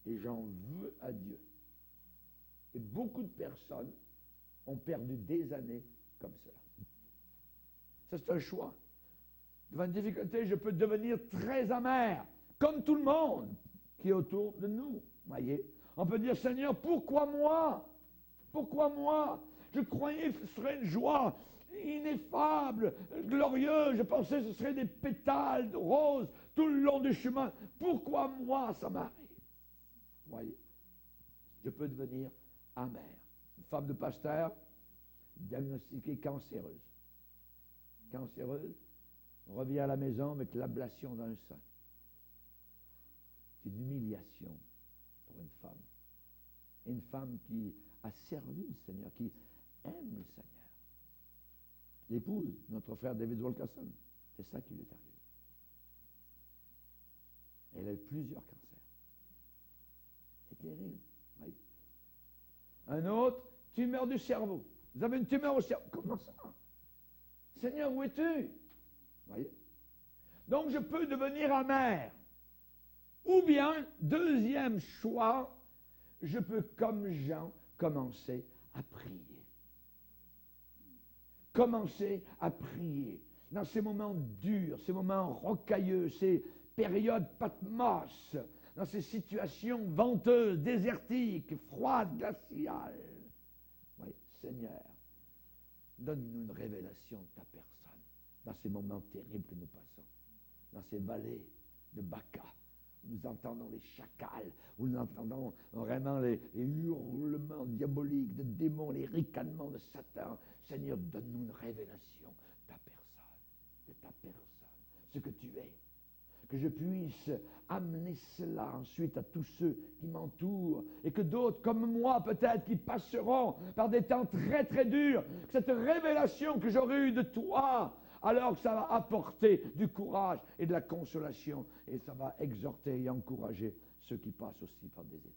Speaker 1: et j'en veux à Dieu. Et beaucoup de personnes ont perdu des années comme cela. Ça, c'est un choix. Devant une difficulté, je peux devenir très amer, comme tout le monde qui est autour de nous. Voyez, on peut dire, Seigneur, pourquoi moi? Pourquoi moi? Je croyais que ce serait une joie ineffable, glorieuse. Je pensais que ce serait des pétales de roses tout le long du chemin. Pourquoi moi ça m'arrive? Voyez, je peux devenir amer. Une femme de pasteur diagnostiquée cancéreuse. Cancéreuse, revient à la maison avec l'ablation d'un sein. C'est une humiliation pour une femme. Une femme qui a servi le Seigneur, qui aime le Seigneur. L'épouse, notre frère David Wilkerson, c'est ça qui lui est arrivé. Elle a eu plusieurs cancers. C'est terrible. Oui. Un autre, tumeur du cerveau. Vous avez une tumeur au cerveau. Comment ça? Seigneur, où es-tu? Voyez. Donc je peux devenir amer. Ou bien, deuxième choix, je peux, comme Jean, commencer à prier. Commencer à prier. Dans ces moments durs, ces moments rocailleux, ces périodes Patmos, dans ces situations venteuses, désertiques, froides, glaciales. Oui, Seigneur, donne-nous une révélation de ta personne dans ces moments terribles que nous passons, dans ces vallées de Baca. Nous entendons les chacals, où nous entendons vraiment les hurlements diaboliques de démons, les ricanements de Satan. Seigneur, donne-nous une révélation de ta personne, ce que tu es. Que je puisse amener cela ensuite à tous ceux qui m'entourent et que d'autres comme moi peut-être qui passeront par des temps très très durs, que cette révélation que j'aurai eue de toi, alors que ça va apporter du courage et de la consolation et ça va exhorter et encourager ceux qui passent aussi par des épreuves.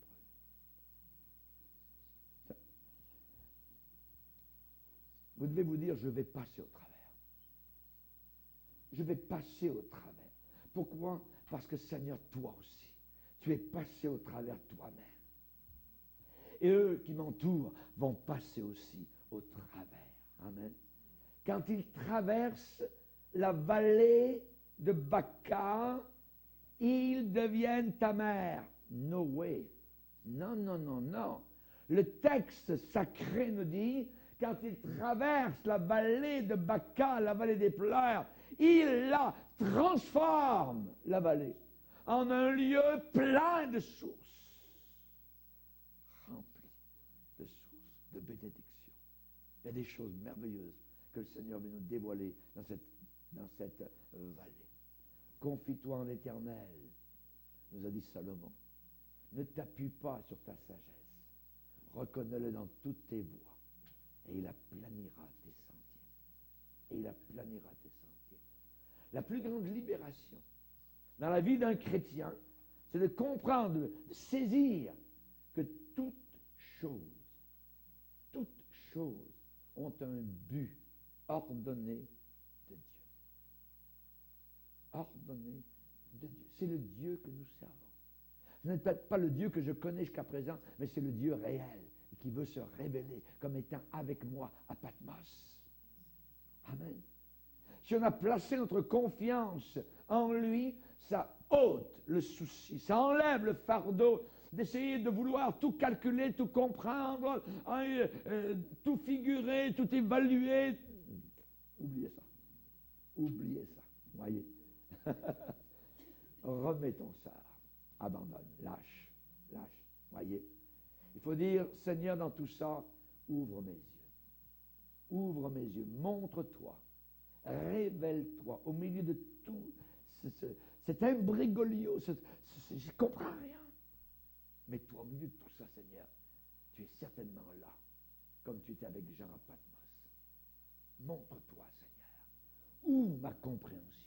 Speaker 1: Vous devez vous dire, je vais passer au travers. Je vais passer au travers. Pourquoi? Parce que Seigneur, toi aussi, tu es passé au travers toi-même. Et eux qui m'entourent vont passer aussi au travers. Amen. Quand ils traversent la vallée de Baca, ils deviennent amers. No way. Non, non, non, non. Le texte sacré nous dit, quand il traverse la vallée de Baca, la vallée des pleurs, il la transforme, la vallée, en un lieu plein de sources, rempli de sources, de bénédictions. Il y a des choses merveilleuses que le Seigneur veut nous dévoiler dans cette vallée. Confie-toi en l'Éternel, nous a dit Salomon. Ne t'appuie pas sur ta sagesse. Reconnais-le dans toutes tes voies. Et il aplanira tes sentiers. Et il aplanira tes sentiers. La plus grande libération dans la vie d'un chrétien, c'est de comprendre, de saisir que toutes choses ont un but ordonné de Dieu. Ordonné de Dieu. C'est le Dieu que nous servons. Ce n'est peut-être pas le Dieu que je connais jusqu'à présent, mais c'est le Dieu réel qui veut se révéler comme étant avec moi à Patmos. Amen. Si on a placé notre confiance en lui, ça ôte le souci, ça enlève le fardeau d'essayer de vouloir tout calculer, tout comprendre, tout figurer, tout évaluer. Oubliez ça. Oubliez ça. Voyez. Remets ton sort. Abandonne. Lâche. Lâche. Voyez. Il faut dire, Seigneur, dans tout ça, ouvre mes yeux. Ouvre mes yeux. Montre-toi. Révèle-toi au milieu de tout cet imbriglio. Je ne comprends rien. Mais toi, au milieu de tout ça, Seigneur, tu es certainement là, comme tu étais avec Jean à Patmos. Montre-toi, Seigneur. Ouvre ma compréhension.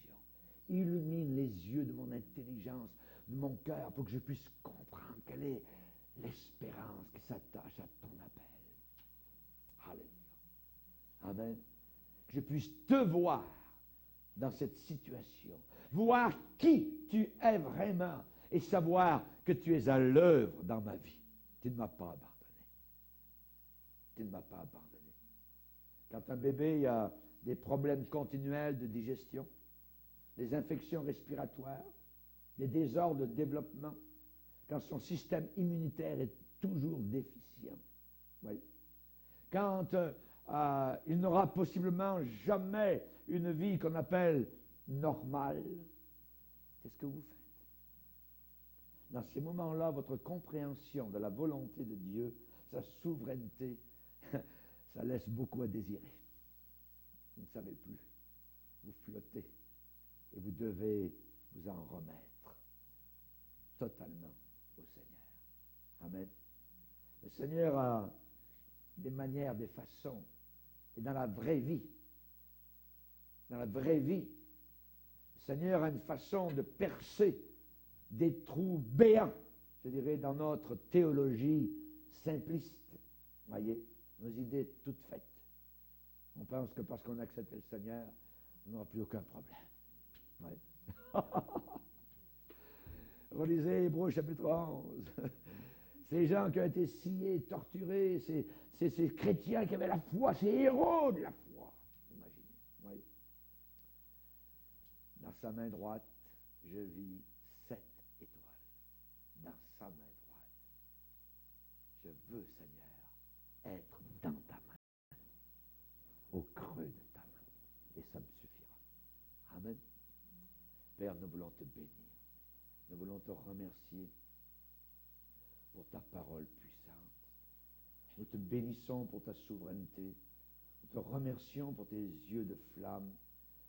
Speaker 1: Illumine les yeux de mon intelligence, de mon cœur, pour que je puisse comprendre quelle est l'espérance qui s'attache à ton appel. Alléluia. Amen. Que je puisse te voir dans cette situation, voir qui tu es vraiment et savoir que tu es à l'œuvre dans ma vie. Tu ne m'as pas abandonné. Tu ne m'as pas abandonné. Quand un bébé a des problèmes continuels de digestion, des infections respiratoires, des désordres de développement, quand son système immunitaire est toujours déficient, oui. Quand il n'aura possiblement jamais une vie qu'on appelle normale, qu'est-ce que vous faites? Dans ces moments-là, votre compréhension de la volonté de Dieu, sa souveraineté, ça laisse beaucoup à désirer. Vous ne savez plus. Vous flottez. Et vous devez vous en remettre totalement au Seigneur. Amen. Le Seigneur a des manières, des façons. Et dans la vraie vie, le Seigneur a une façon de percer des trous béants, je dirais, dans notre théologie simpliste. Voyez, nos idées toutes faites. On pense que parce qu'on a accepté le Seigneur, on n'aura plus aucun problème. Ouais. Relisez Hébreux chapitre 11. Ces gens qui ont été sciés, torturés, ces chrétiens qui avaient la foi, ces héros de la foi. Imaginez. Oui. Dans sa main droite, je vis 7 étoiles. Dans sa main droite. Je veux, Seigneur, être dans ta main, au creux de ta main. Et ça me suffira. Amen. Père, nous voulons te bénir. Nous voulons te remercier pour ta parole puissante. Nous te bénissons pour ta souveraineté. Nous te remercions pour tes yeux de flamme.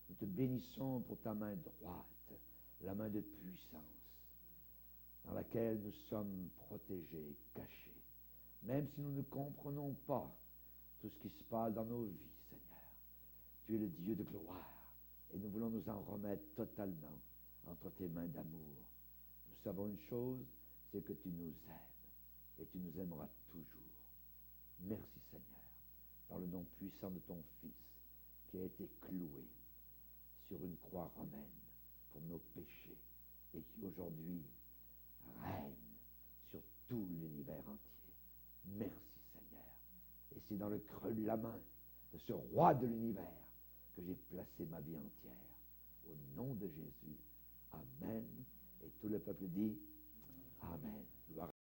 Speaker 1: Nous te bénissons pour ta main droite, la main de puissance, dans laquelle nous sommes protégés, cachés. Même si nous ne comprenons pas tout ce qui se passe dans nos vies, Seigneur. Tu es le Dieu de gloire. Et nous voulons nous en remettre totalement entre tes mains d'amour. Nous savons une chose, c'est que tu nous aimes et tu nous aimeras toujours. Merci Seigneur, dans le nom puissant de ton Fils qui a été cloué sur une croix romaine pour nos péchés et qui aujourd'hui règne sur tout l'univers entier. Merci Seigneur. Et c'est dans le creux de la main de ce roi de l'univers que j'ai placé ma vie entière. Au nom de Jésus. Amen. Et tout le peuple dit Amen. Gloire